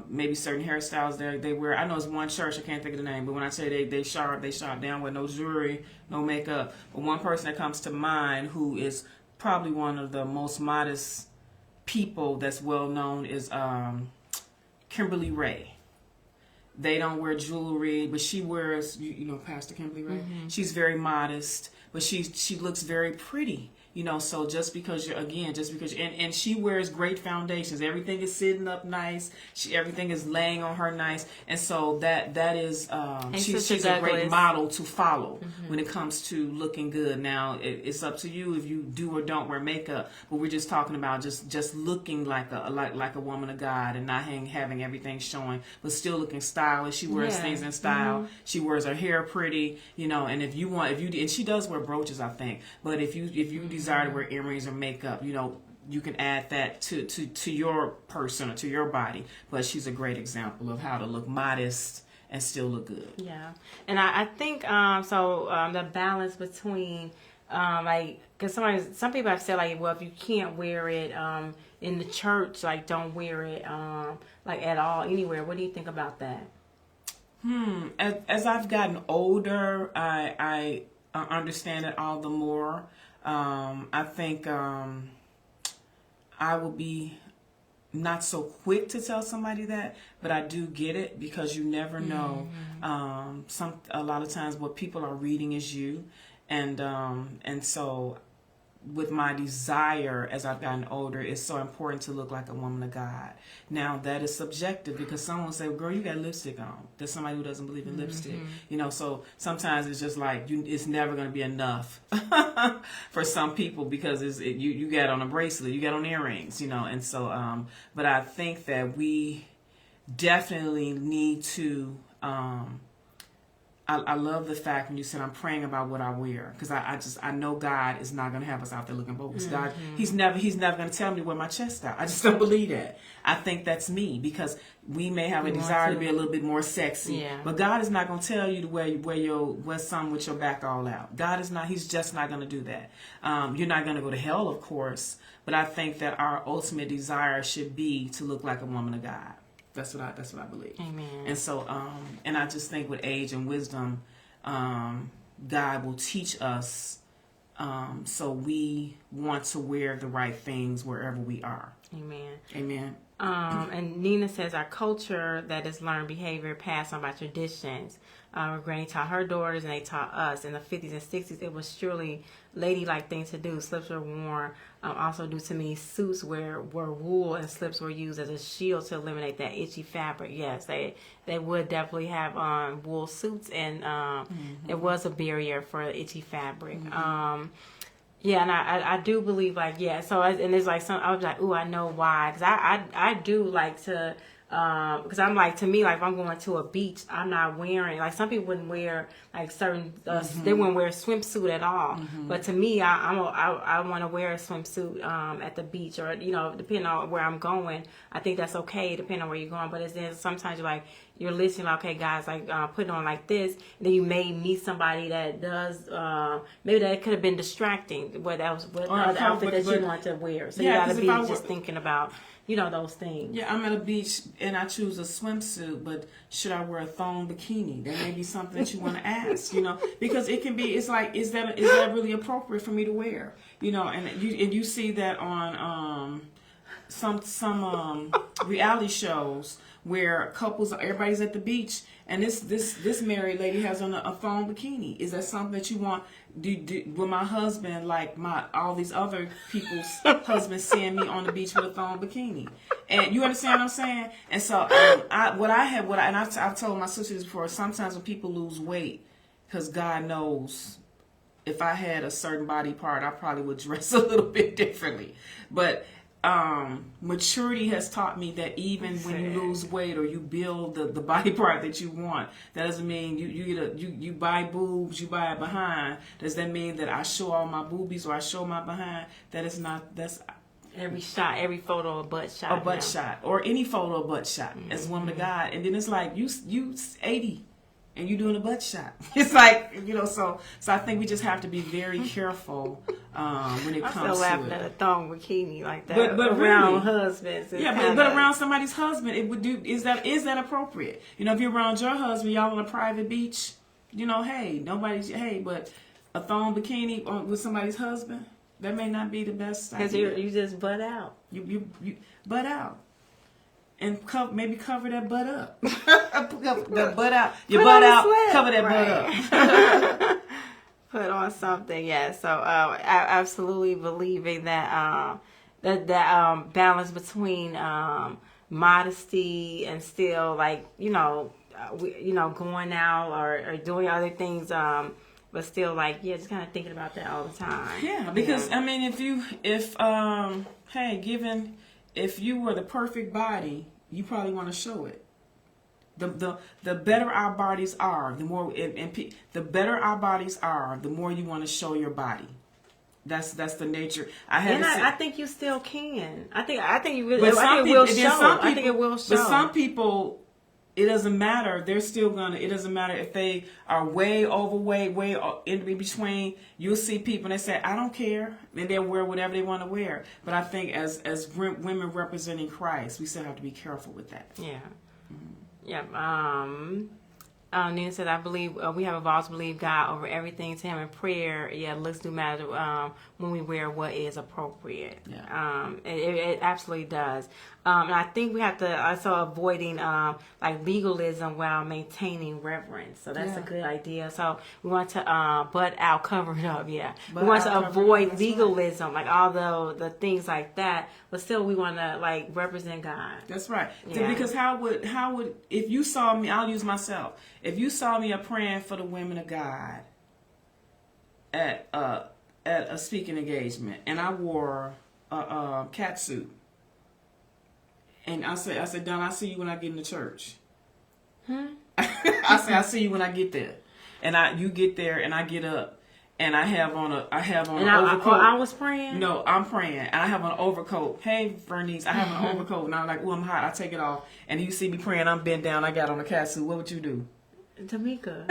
maybe certain hairstyles they wear. I know it's one church, I can't think of the name, but when I say they sharp down with no jewelry, no makeup. But one person that comes to mind who is probably one of the most modest people that's well known is Kimberly Ray. They don't wear jewelry, but she wears, you know, Pastor Kimberly Ray. Mm-hmm. She's very modest, but she looks very pretty. You know, so just because and she wears great foundations. Everything is sitting up nice. Everything is laying on her nice. And so that is, she's a great model to follow when it comes to looking good. Now, it's up to you if you do or don't wear makeup, but we're just talking about just looking like a woman of God and not having everything showing, but still looking stylish. She wears things in style. Mm-hmm. She wears her hair pretty, you know, and if she does wear brooches, I think, but if you desire to wear earrings or makeup, you know, you can add that to your person or to your body. But she's a great example of how to look modest and still look good. Yeah, and I think the balance between because some people have said like, well, if you can't wear it in the church, like don't wear it like at all anywhere. What do you think about that? As I've gotten older, I understand it all the more. I think I will be not so quick to tell somebody that, but I do get it because you never know. A lot of times what people are reading is you, and so with my desire as I've gotten older, it's so important to look like a woman of God. Now that is subjective because someone will say, well, girl, you got lipstick on. There's somebody who doesn't believe in lipstick. You know, so sometimes it's just like it's never going to be enough for some people because you got on a bracelet, you got on earrings, you know, and so but I think that we definitely need to I love the fact when you said I'm praying about what I wear because I know God is not going to have us out there looking bogus. God, He's never going to tell me to wear my chest out. I just don't believe that. I think that's me because we may have a desire to be a little bit more sexy, but God is not going to tell you to wear something with your back all out. God is not. He's just not going to do that. You're not going to go to hell, of course, but I think that our ultimate desire should be to look like a woman of God. That's what I believe. Amen. And so, and I just think with age and wisdom, God will teach us. So we want to wear the right things wherever we are. Amen. Amen. And Nina says our culture that is learned behavior passed on by traditions. Our granny taught her daughters and they taught us. In the 50s and 60s, it was surely ladylike thing to do. Slips were worn also due to many suits where wool and slips were used as a shield to eliminate that itchy fabric. Yes, they would definitely have wool suits and it was a barrier for itchy fabric. Yeah, and I do believe so and there's like some I was like, ooh, I know why, because I do like to because I'm like, to me, like if I'm going to a beach, I'm not wearing, like some people wouldn't wear like certain they wouldn't wear a swimsuit at all, but to me I want to wear a swimsuit at the beach, or you know, depending on where I'm going. I think that's okay depending on where you're going, but it's then sometimes you're listening like, okay guys, like put it on like this, and then you may meet somebody that does maybe that could have been distracting, where that was the outfit that you want to wear, so you got to be just thinking about, you know, those things. Yeah, I'm at a beach and I choose a swimsuit, but should I wear a thong bikini? That may be something that you want to ask, you know, because it can be. It's like, is that really appropriate for me to wear? You know, and you see that on some reality shows where everybody's at the beach, and this married lady has on a thong bikini. Is that something that you want? Will my husband, like all these other people's husbands, seeing me on the beach with a thong bikini? And you understand what I'm saying? And so I've told my sisters before, sometimes when people lose weight, because God knows if I had a certain body part, I probably would dress a little bit differently. But maturity has taught me that even when you lose weight or you build the body part that you want, that doesn't mean you buy boobs, you buy a behind. Does that mean that I show all my boobies or I show my behind? That's every shot, every photo a butt shot. A butt shot, or any photo a butt shot as a woman of God. And then it's like you 80 and you doing a butt shot. It's like, so I think we just have to be very careful when it I'm comes still to laughing it. at a thong bikini like that. But around really, husbands. yeah, but around somebody's husband, it would do. Is that appropriate? If you're around your husband, y'all on a private beach, hey, but a thong bikini with somebody's husband, that may not be the best Because idea. you just butt out. You butt out. And maybe cover that butt up. The butt out. Your butt out. Cover that butt up. Put on something, yeah. So I absolutely believing that that balance between modesty and still going out or doing other things, but still just kind of thinking about that all the time. Yeah, because I mean, if you were the perfect body, you probably want to show it. The better our bodies are, the more the better our bodies are, the more you want to show your body. That's the nature. I think you still can. I think you really. But I think it will show. I think it will show. But some people, it doesn't matter. They're still gonna. It doesn't matter if they are way overweight, way in between. You'll see people and they say, "I don't care," and they'll wear whatever they want to wear. But I think as women representing Christ, we still have to be careful with that. Yeah. Yeah. Nina said, I believe we have evolved to believe God over everything to Him in prayer. Yeah, looks do matter when we wear what is appropriate. Yeah. It absolutely does. And I think we have to also avoiding legalism while maintaining reverence. So that's a good idea. So we want to butt out, cover it up. Yeah, we want to avoid legalism, like all the things like that. But still, we want to represent God. That's right. Yeah. Because how would if you saw me? I'll use myself. If you saw me praying for the women of God at a speaking engagement, and I wore a cat suit, and I said, Don, I see you when I get in the church. I see you when I get there, and you get there, and I get up. And I have on an overcoat. I was praying? No, I'm praying. And I have on an overcoat. Hey, Bernice, I have an overcoat. And I'm like, I'm hot. I take it off. And you see me praying. I'm bent down. I got on a cat suit. What would you do? Tamika.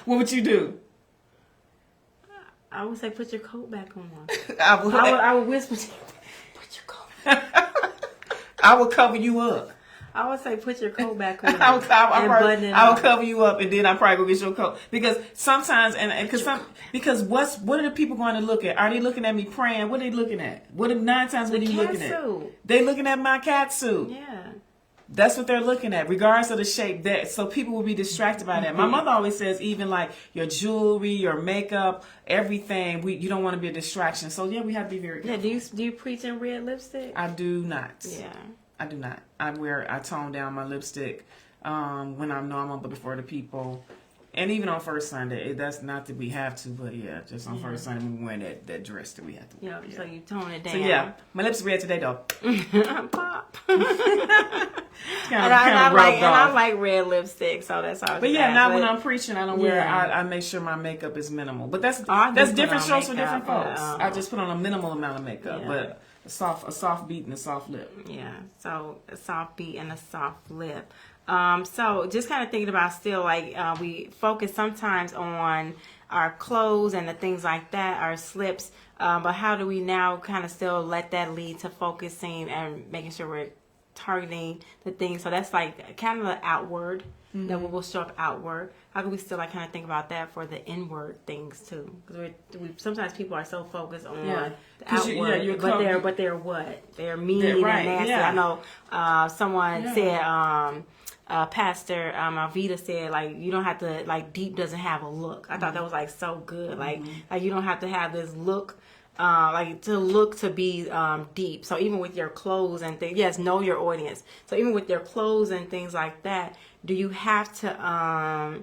What would you do? I would say, put your coat back on. I would whisper to you, put your coat back. I would cover you up. I would say put your coat back on. I would cover you up, and then I probably go get your coat, because sometimes because what are the people going to look at? Are they looking at me praying? What are they looking at? What are 9 times what are you looking at? They looking at my cat suit. Yeah. That's what they're looking at, regardless of the shape. So people will be distracted by that. My mother always says, even like your jewelry, your makeup, everything, you don't want to be a distraction. So yeah, we have to be very careful. Yeah. Do you preach in red lipstick? I do not. Yeah. I do not. I tone down my lipstick when I'm normal, but before the people. And even on first Sunday, that's not that we have to, but yeah, just on first Sunday when we're wearing that dress that we have to wear. So you tone it down. So yeah, my lips are red today though. Pop. I like red lipstick, so that's all. But yeah, now when I'm preaching, I don't wear. I make sure my makeup is minimal. But that's different shows for different folks. I just put on a minimal amount of makeup, but a soft beat and a soft lip. Yeah, so a soft beat and a soft lip. So just kind of thinking about still we focus sometimes on our clothes and the things like that, our slips, but how do we now kind of still let that lead to focusing and making sure we're targeting the things? So that's kind of the outward, that we will show up outward. How can we still kind of think about that for the inward things too? Because sometimes people are so focused on the outward, but they're what? They're mean and nasty. Yeah. I know someone said. Pastor Alvita said, you don't have to, deep doesn't have a look. I thought that was so good. Like you don't have to have this look, to be deep. So even with your clothes and things, yes, know your audience. So even with your clothes and things like that, do you have to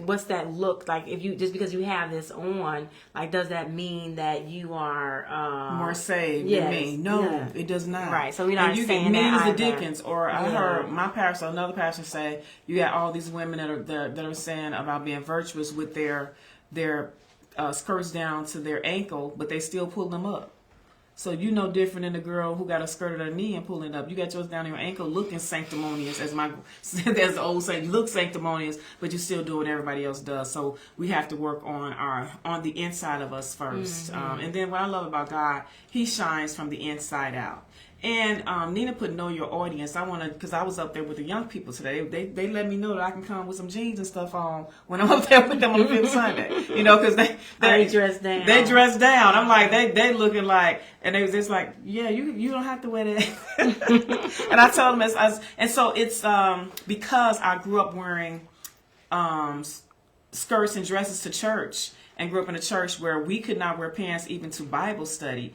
what's that look like? If you just because you have this on, does that mean that you are more saved than me? No, it does not. Right. So we're not saying mean that as the Dickens. Or I heard my pastor, another pastor, say you got all these women that are saying about being virtuous with their skirts down to their ankle, but they still pull them up. So you no different than the girl who got a skirt at her knee and pulling it up. You got yours down to your ankle, looking sanctimonious, as the old saying. You look sanctimonious, but you still do what everybody else does. So we have to work on the inside of us first. And then what I love about God, He shines from the inside out. And Nina put know your audience. I want to, because I was up there with the young people today. They let me know that I can come with some jeans and stuff on when I'm up there with them on the 5th Sunday. You know, because they dress down. They dress down. I'm like, they looking like, and they was just like, yeah, you don't have to wear that. And I told them, and so it's because I grew up wearing skirts and dresses to church, and grew up in a church where we could not wear pants even to Bible study.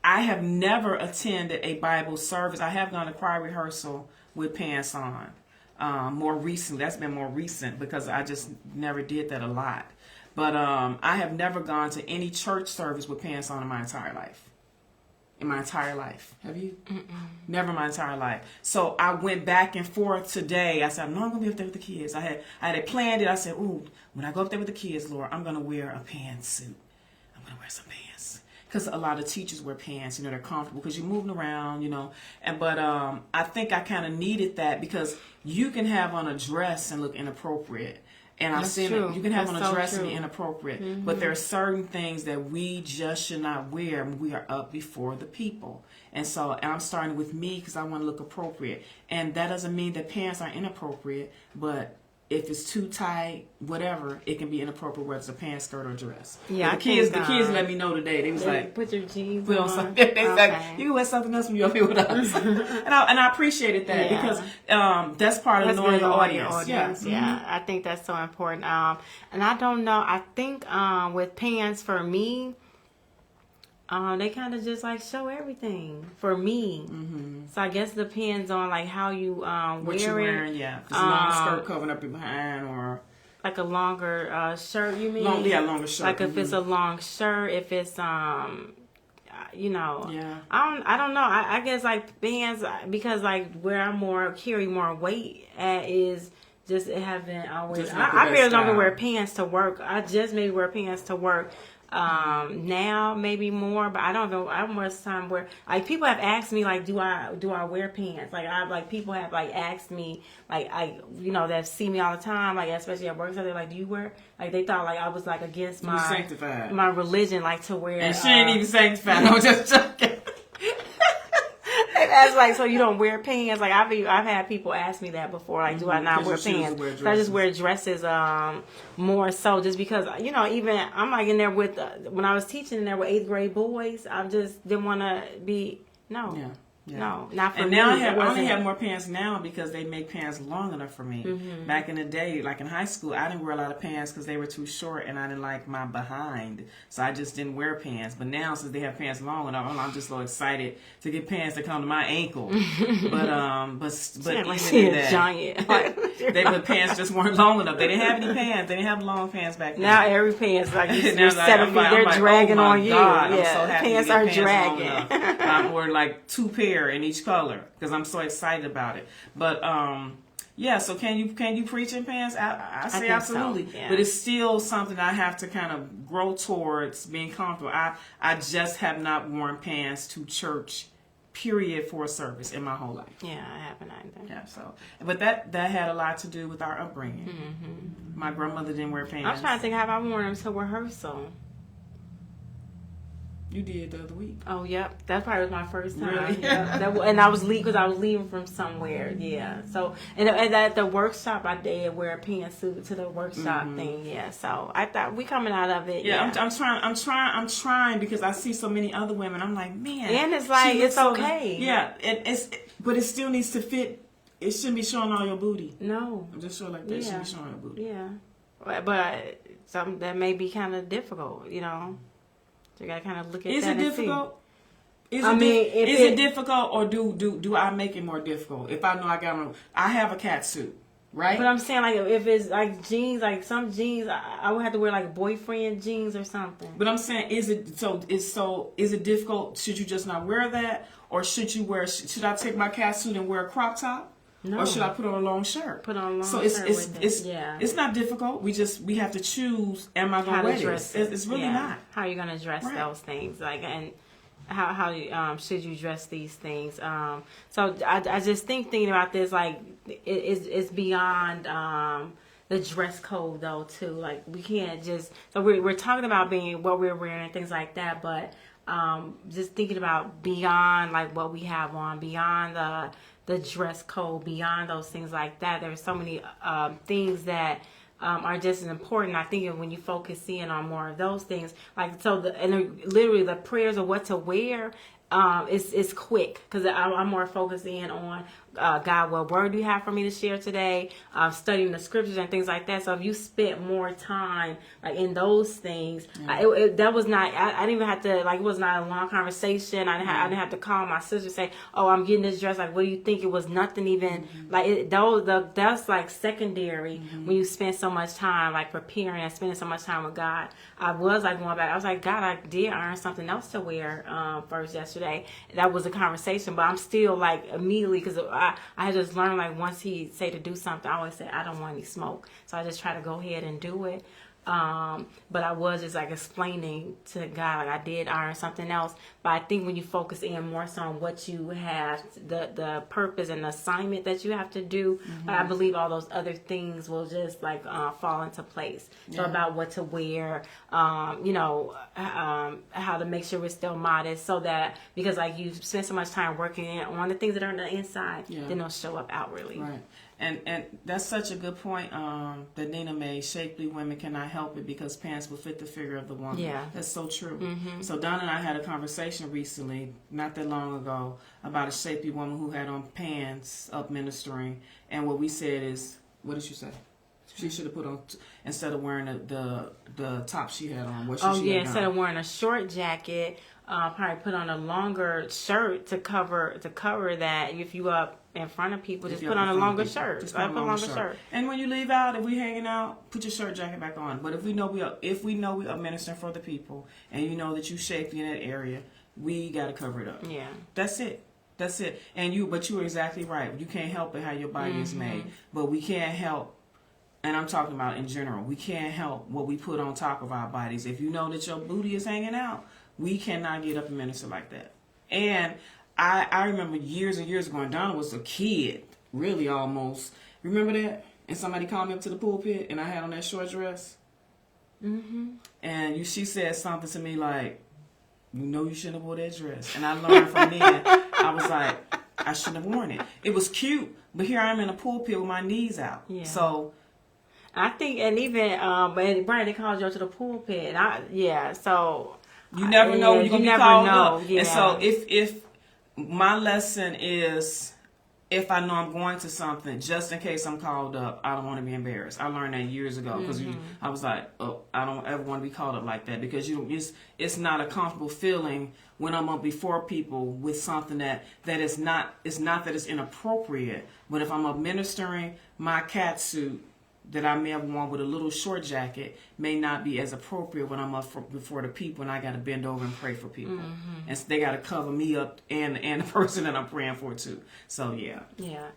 I have never attended a Bible service. I have gone to choir rehearsal with pants on. More recently, that's been more recent because I just never did that a lot. But I have never gone to any church service with pants on in my entire life. In my entire life. Have you? Mm-mm. Never my entire life. So I went back and forth today. I said, no, I'm going to be up there with the kids. I had planned it. I said, ooh, when I go up there with the kids, Lord, I'm going to wear a pantsuit. I'm going to wear some pants. Because a lot of teachers wear pants, you know, they're comfortable because you're moving around, you know. But I think I kind of needed that because you can have on a dress and look inappropriate. And I've seen it. You can have on a dress and be inappropriate. Mm-hmm. But there are certain things that we just should not wear when we are up before the people. And so I'm starting with me because I want to look appropriate. And that doesn't mean that pants are inappropriate, but if it's too tight, whatever, it can be inappropriate whether it's a pants, skirt, or dress. Yeah, the kids let me know today. They was like, put your jeans on something. They was like, you can wear something else when you're up here with us. and I appreciated that because that's part of knowing your audience. Yeah, Mm-hmm. I think that's so important. And I don't know. I think with pants for me, they kind of just like show everything for me. Mm-hmm. So I guess it depends on like how you what you're wearing. Yeah, if it's a long skirt covering up your behind, or like a longer shirt. You mean? Longer shirt. Like if it's a long shirt, if it's you know. Yeah. I don't know. I guess like pants because like where I carry more weight at is. Just haven't always. I barely don't wear pants to work. I just maybe wear pants to work. Now maybe more, but I don't know. I most time where like people have asked me like, do I wear pants? Like people have like asked me like that see me all the time like especially at work. So they're like, do you wear? Like they thought like I was like against my religion like to wear. And she ain't even sanctified. I was just joking. That's like, so you don't wear pants? Like I've had people ask me that before. Like, do I not wear pants? So I just wear dresses more so, just because even I'm like in there with when I was teaching in there with 8th grade boys. I just didn't want to be Yeah. No, not for me. And now I only have more pants now because they make pants long enough for me. Mm-hmm. Back in the day, like in high school, I didn't wear a lot of pants because they were too short and I didn't like my behind. So I just didn't wear pants. But now, since they have pants long enough, I'm just so excited to get pants that come to my ankle. but even in that, giant. The pants just weren't long enough. They didn't have any pants. They didn't have long pants back then. Now every pants like they're dragging on you. God, yeah, I'm so happy pants are dragging. I wore like 2 pair in each color because I'm so excited about it. But so can you preach in pants? I say absolutely. So, yeah. But it's still something I have to kind of grow towards being comfortable. I just have not worn pants to church, period, for a service in my whole life. Yeah, I haven't either. Yeah, so but that had a lot to do with our upbringing. Mm-hmm. My grandmother didn't wear pants. I was trying to think, have I worn them to rehearsal? You did the other week. Oh, yep. That probably was my first time. Really? Yeah. And I was leaving because I was leaving from somewhere. Yeah. So and at the workshop, I did wear a pantsuit to the workshop thing. Yeah. So I thought we coming out of it. Yeah. I'm trying because I see so many other women. I'm like, man. And it's like it's okay. Yeah. But it still needs to fit. It shouldn't be showing all your booty. No. I'm just sure like that. It shouldn't be showing your booty. Yeah. But something that may be kind of difficult, You gotta kind of look at that. Is it difficult? Is it difficult, or do I make it more difficult? If I know I have a cat suit, right? But I'm saying like if it's like jeans, like some jeans, I would have to wear like boyfriend jeans or something. But I'm saying, is it difficult? Should you just not wear that, or should I take my cat suit and wear a crop top? No. Or should I put on a long shirt? Put on a long shirt. It's not difficult. We have to choose. Am I going to wear this? It's really not. How are you going to dress those things? Like, and should you dress these things? So I just thinking about this, like it's beyond the dress code though too. Like we can't just, so we're talking about being what we're wearing and things like that, but just thinking about beyond like what we have on, beyond the dress code, beyond those things like that. There's so many things that are just as important. I think when you focus in on more of those things, like literally the prayers of what to wear, it's quick because I'm more focused in on God, what word do you have for me to share today? Studying the scriptures and things like that. So if you spent more time like in those things, that was not. I didn't even have to, like, it was not a long conversation. I didn't have to call my sister and say, "Oh, I'm getting this dress. Like, what do you think?" It was nothing even like that's like secondary when you spend so much time like preparing and spending so much time with God. I was like going back. I was like, God, I did earn something else to wear first yesterday. That was a conversation, but I'm still like immediately because I had just learned, like, once he say to do something, I always say I don't want any smoke, so I just try to go ahead and do it. But I was just like explaining to God, like I did earn something else. But I think when you focus in more so on what you have, the purpose and the assignment that you have to do, I believe all those other things will just like fall into place. So about what to wear, how to make sure we're still modest, so that because like you spend so much time working on the things that are on the inside, then they'll show up outwardly. Right. And that's such a good point that Nina made. Shapely women cannot help it because pants will fit the figure of the woman. Yeah. That's so true. So Donna and I had a conversation recently, not that long ago, about a shapely woman who had on pants up ministering. And what we said is, what did you say? She should have put on, instead of wearing the top she had on. What should she have instead of wearing a short jacket, probably put on a longer shirt to cover that. If you up in front of people, just put on a longer shirt. Just put a longer shirt. And when you leave out, if we hanging out, put your shirt jacket back on. But if we know we are ministering for the people, and you know that you shaped in that area, we got to cover it up. Yeah, that's it. And but you were exactly right. You can't help it how your body is made, but we can't help. And I'm talking about in general. We can't help what we put on top of our bodies. If you know that your booty is hanging out, we cannot get up and minister like that. And I remember years and years ago, when Donna was a kid, really almost. Remember that? And somebody called me up to the pulpit, and I had on that short dress. And she said something to me like, "You know you shouldn't have worn that dress." And I learned from then. I was like, I shouldn't have worn it. It was cute, but here I am in a pulpit with my knees out. Yeah. So I think, and even but Brian, they called you up to the pulpit. So you never know when you're gonna be called up. Yeah. And so if my lesson is, if I know I'm going to something, just in case I'm called up, I don't want to be embarrassed. I learned that years ago because I was like, oh, I don't ever want to be called up like that, because it's not a comfortable feeling when I'm up before people with something that is not, it's not that it's inappropriate, but if I'm up ministering, my cat suit that I may have worn with a little short jacket may not be as appropriate when I'm up before the people and I got to bend over and pray for people. And so they got to cover me up and the person that I'm praying for too. So yeah. Yeah.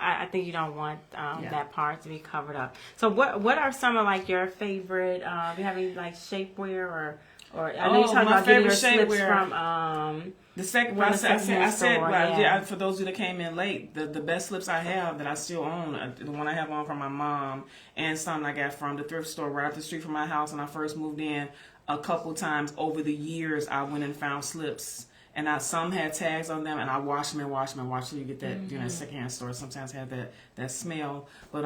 I think you don't want that part to be covered up. So what are some of like your favorite, do you have any like shapewear or I know you're talking about getting your slips from the second one, I said, for those of you that came in late, the best slips I have that I still own, the one I have on from my mom and some I got from the thrift store right up the street from my house when I first moved in. A couple times over the years, I went and found slips, and some had tags on them, and I washed them till you get that secondhand store. Sometimes have that smell, but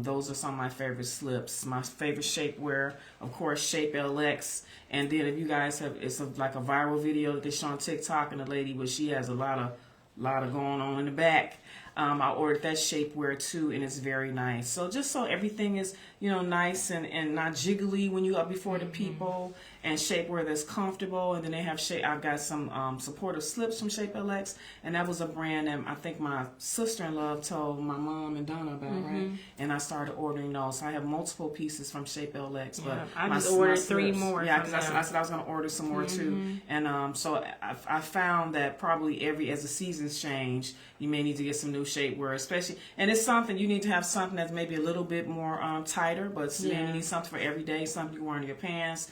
those are some of my favorite slips. My favorite shapewear, of course, Shape LX. And then if you guys have, like a viral video that they show on TikTok, and the lady, but she has a lot of going on in the back. I ordered that shapewear too, and it's very nice. So just so everything is, nice and not jiggly when you up before the people, and shapewear that's comfortable. And then they have I've got some supportive slips from Shape LX, and that was a brand that I think my sister-in-law told my mom and Donna about, right? And I started ordering those. So I have multiple pieces from Shape LX, but I just ordered 3 more. Yeah, because I said I was going to order some more too. And so I found that probably as the seasons change, you may need to get some new shapewear, especially, and it's something you need to have something that's maybe a little bit more tighter, but you need something for every day, something you wear in your pants.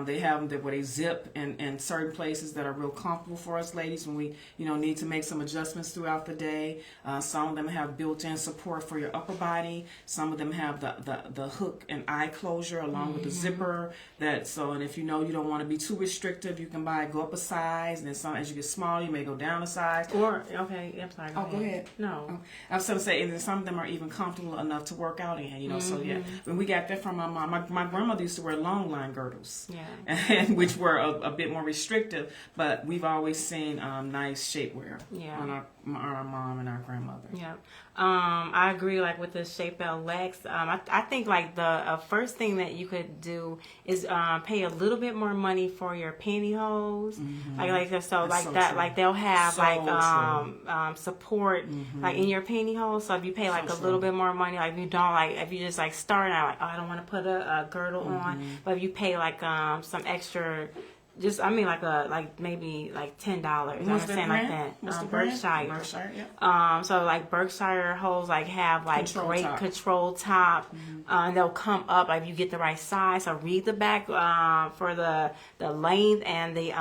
They have them where they zip in certain places that are real comfortable for us ladies when we, need to make some adjustments throughout the day. Some of them have built-in support for your upper body. Some of them have the hook and eye closure along with the zipper. And if you don't want to be too restrictive, you can go up a size, and then as you get smaller, you may go down a size. Or I'm sorry. Go ahead. No. I was going to say, and then some of them are even comfortable enough to work out in. So yeah, when we got that from my mom, my grandmother used to wear long line girdles, and which were a bit more restrictive. But we've always seen nice shapewear on our mom and our grandmother. Yeah. I agree, like with the shape out legs. I think like the first thing that you could do is pay a little bit more money for your pantyhose, like they'll have support like in your pantyhose. So if you pay like a little bit more money, like if you just like start out like, oh, I don't want to put a girdle on, but if you pay like some extra. Maybe like $10. Understand like that. What's the Berkshire. Berkshire, yeah. So like Berkshire hose like have like Control control top. And they'll come up like you get the right size. So read the back for the length and the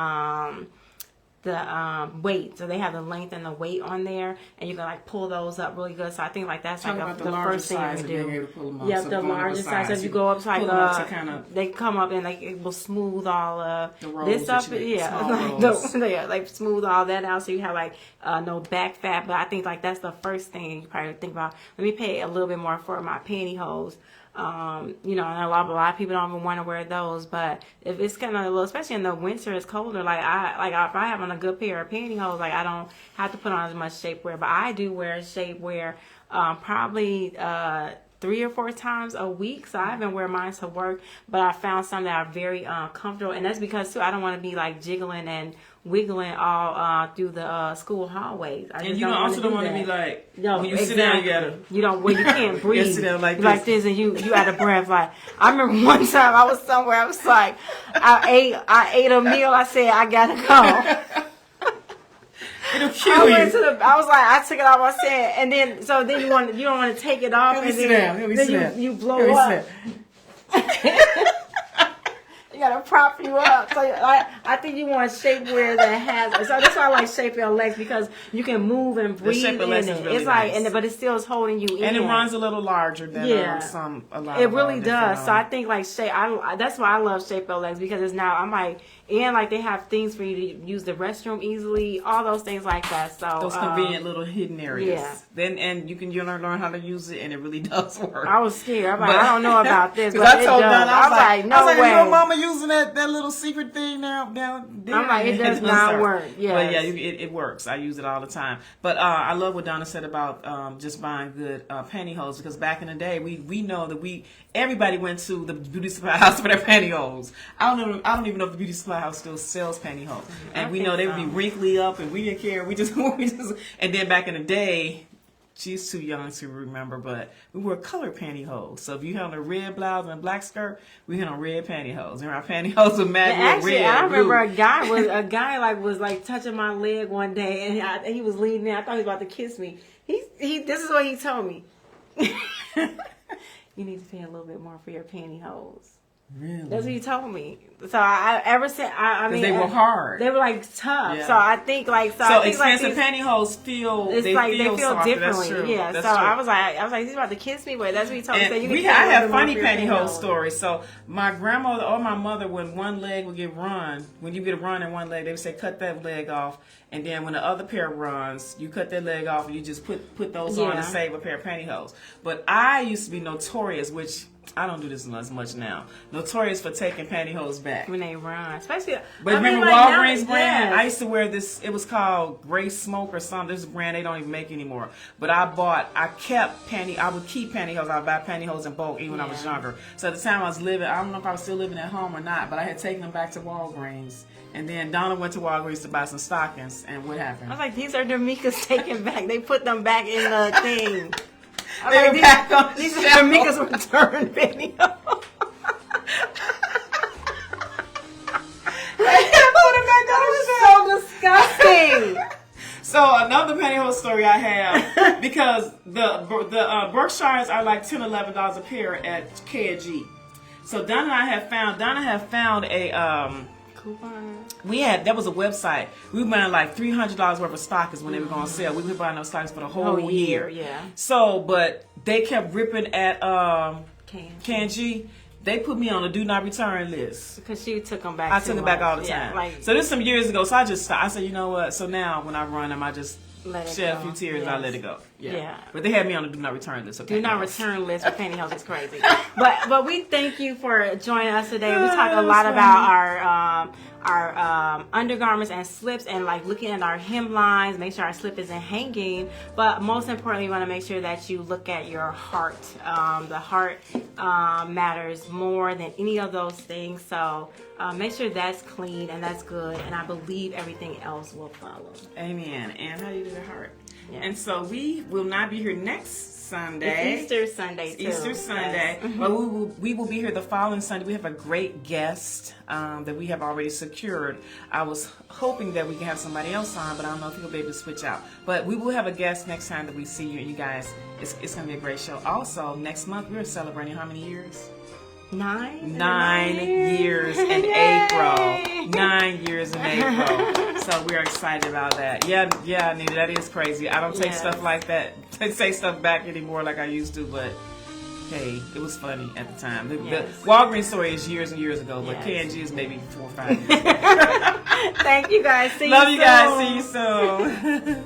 weight. So they have the length and the weight on there, and you can like pull those up really good. So I think like that's like the first thing you do. Yeah, the larger size. So if you go up to like they come up and like it will smooth all this up. Like smooth all that out. So you have like no back fat. But I think like that's the first thing you probably think about. Let me pay a little bit more for my pantyhose. And a lot of people don't even want to wear those, but if it's kind of especially in the winter, it's colder. Like if I have on a good pair of pantyhose, like I don't have to put on as much shapewear, but I do wear shapewear, probably 3 or 4 times a week. So I haven't wear mine to work, but I found some that are very comfortable, and that's because too I don't want to be like jiggling and wiggling all through the school hallways. And you also don't want to be like, when you sit down, you can't breathe. You sit down like this, and you out of breath. Like I remember one time I was somewhere, I was like, I ate a meal. I said I gotta go. It'll kill you. I was like, I took it off. I said, and then you don't want to take it off, and then you blow up. You gotta prop you up. So I think you want shapewear that has. So that's why I like shape your legs, because you can move and breathe in it. Really it's like, but it still is holding you in. And it runs a little larger than a lot. It really does. So I think like that's why I love shape your legs, because it's now I'm like. And like they have things for you to use the restroom easily, all those things like that. So those convenient little hidden areas. Yeah. Then and you can learn how to use it, and it really does work. I was scared. I'm like, I don't know about this, but I told Donna, I was like, no way. Your mama using that little secret thing down there. I'm like, it does not work. Yes. But yeah, it works. I use it all the time. But I love what Donna said about just buying good pantyhose, because back in the day, we know that everybody went to the beauty supply house for their pantyhose. I don't even know if the beauty supply house still sells pantyhose, and we know they would be wrinkly up, and we didn't care. We just and then back in the day, she's too young to remember, but we wore color pantyhose. So if you had on a red blouse and a black skirt, we had on red pantyhose, and our pantyhose would match with red. I remember a guy was touching my leg one day, and he was leaning in. I thought he was about to kiss me. This is what he told me. You need to pay a little bit more for your pantyhose. Really? That's what he told me. So I mean, they were hard. They were like tough. Yeah. So I think like expensive pantyhose feel differently. That's true. Yeah. That's so true. I was like he's about to kiss me, but that's what he told me. So I have funny pantyhose stories. So my grandmother or my mother, when one leg would get run, when you get a run in one leg, they would say cut that leg off. And then when the other pair runs, you cut that leg off and you just put those on to save a pair of pantyhose. But I used to be notorious, which I don't do this as much now. Notorious for taking pantyhose back when they run, especially. But remember Walgreens brand? I used to wear this. It was called Gray Smoke or something. This is a brand they don't even make anymore. But I would keep pantyhose. I would buy pantyhose in bulk even when I was younger. So at the time I was living, I don't know if I was still living at home or not, but I had taken them back to Walgreens. And then Donna went to Walgreens to buy some stockings. And what happened? I was like, these are D'Amica's taken back. They put them back in the thing. They were back on the These are D'Amica's return video. So disgusting. So another love the pantyhose story I have because the Berkshires are like $10, $11 a pair at K&G. So Donna have found a Coupon. that was a website. We were buying like $300 worth of stockings when they were going to sell. We were buying those stockings for the whole year. Yeah. So, but they kept ripping at K&G. They put me on a do not return list. Because you took them back. I took it back all the Yeah, time. like, So this some years ago. So I just stopped. I said, you know what? So now when I run them, I just shed a few tears and I let it go. Yeah. But they had me on a do not return list. Okay, do not return list for pantyhose is crazy. But we thank you for joining us today. We talk a lot about our undergarments and slips and like looking at our hemlines, make sure our slip isn't hanging. But most importantly, we want to make sure that you look at your heart. The heart matters more than any of those things. So make sure that's clean and that's good. And I believe everything else will follow. Amen. And how do you do the heart? Yeah. And so we will not be here next Sunday. It's Easter Sunday, too. Easter Sunday. Yes. But we will be here the following Sunday. We have a great guest that we have already secured. I was hoping that we can have somebody else on, but I don't know if he'll be able to switch out. But we will have a guest next time that we see you, and you guys, it's going to be a great show. Also, next month, we're celebrating how many years? 9 years in April. 9 years in April. So we're excited about that. Yeah, Anita, that is crazy. I don't take stuff like that, say stuff back anymore like I used to, but hey, it was funny at the time. The Walgreens story is years and years ago, but K&G is maybe 4 or 5 years ago. Thank you guys. See Love you you guys. See you soon.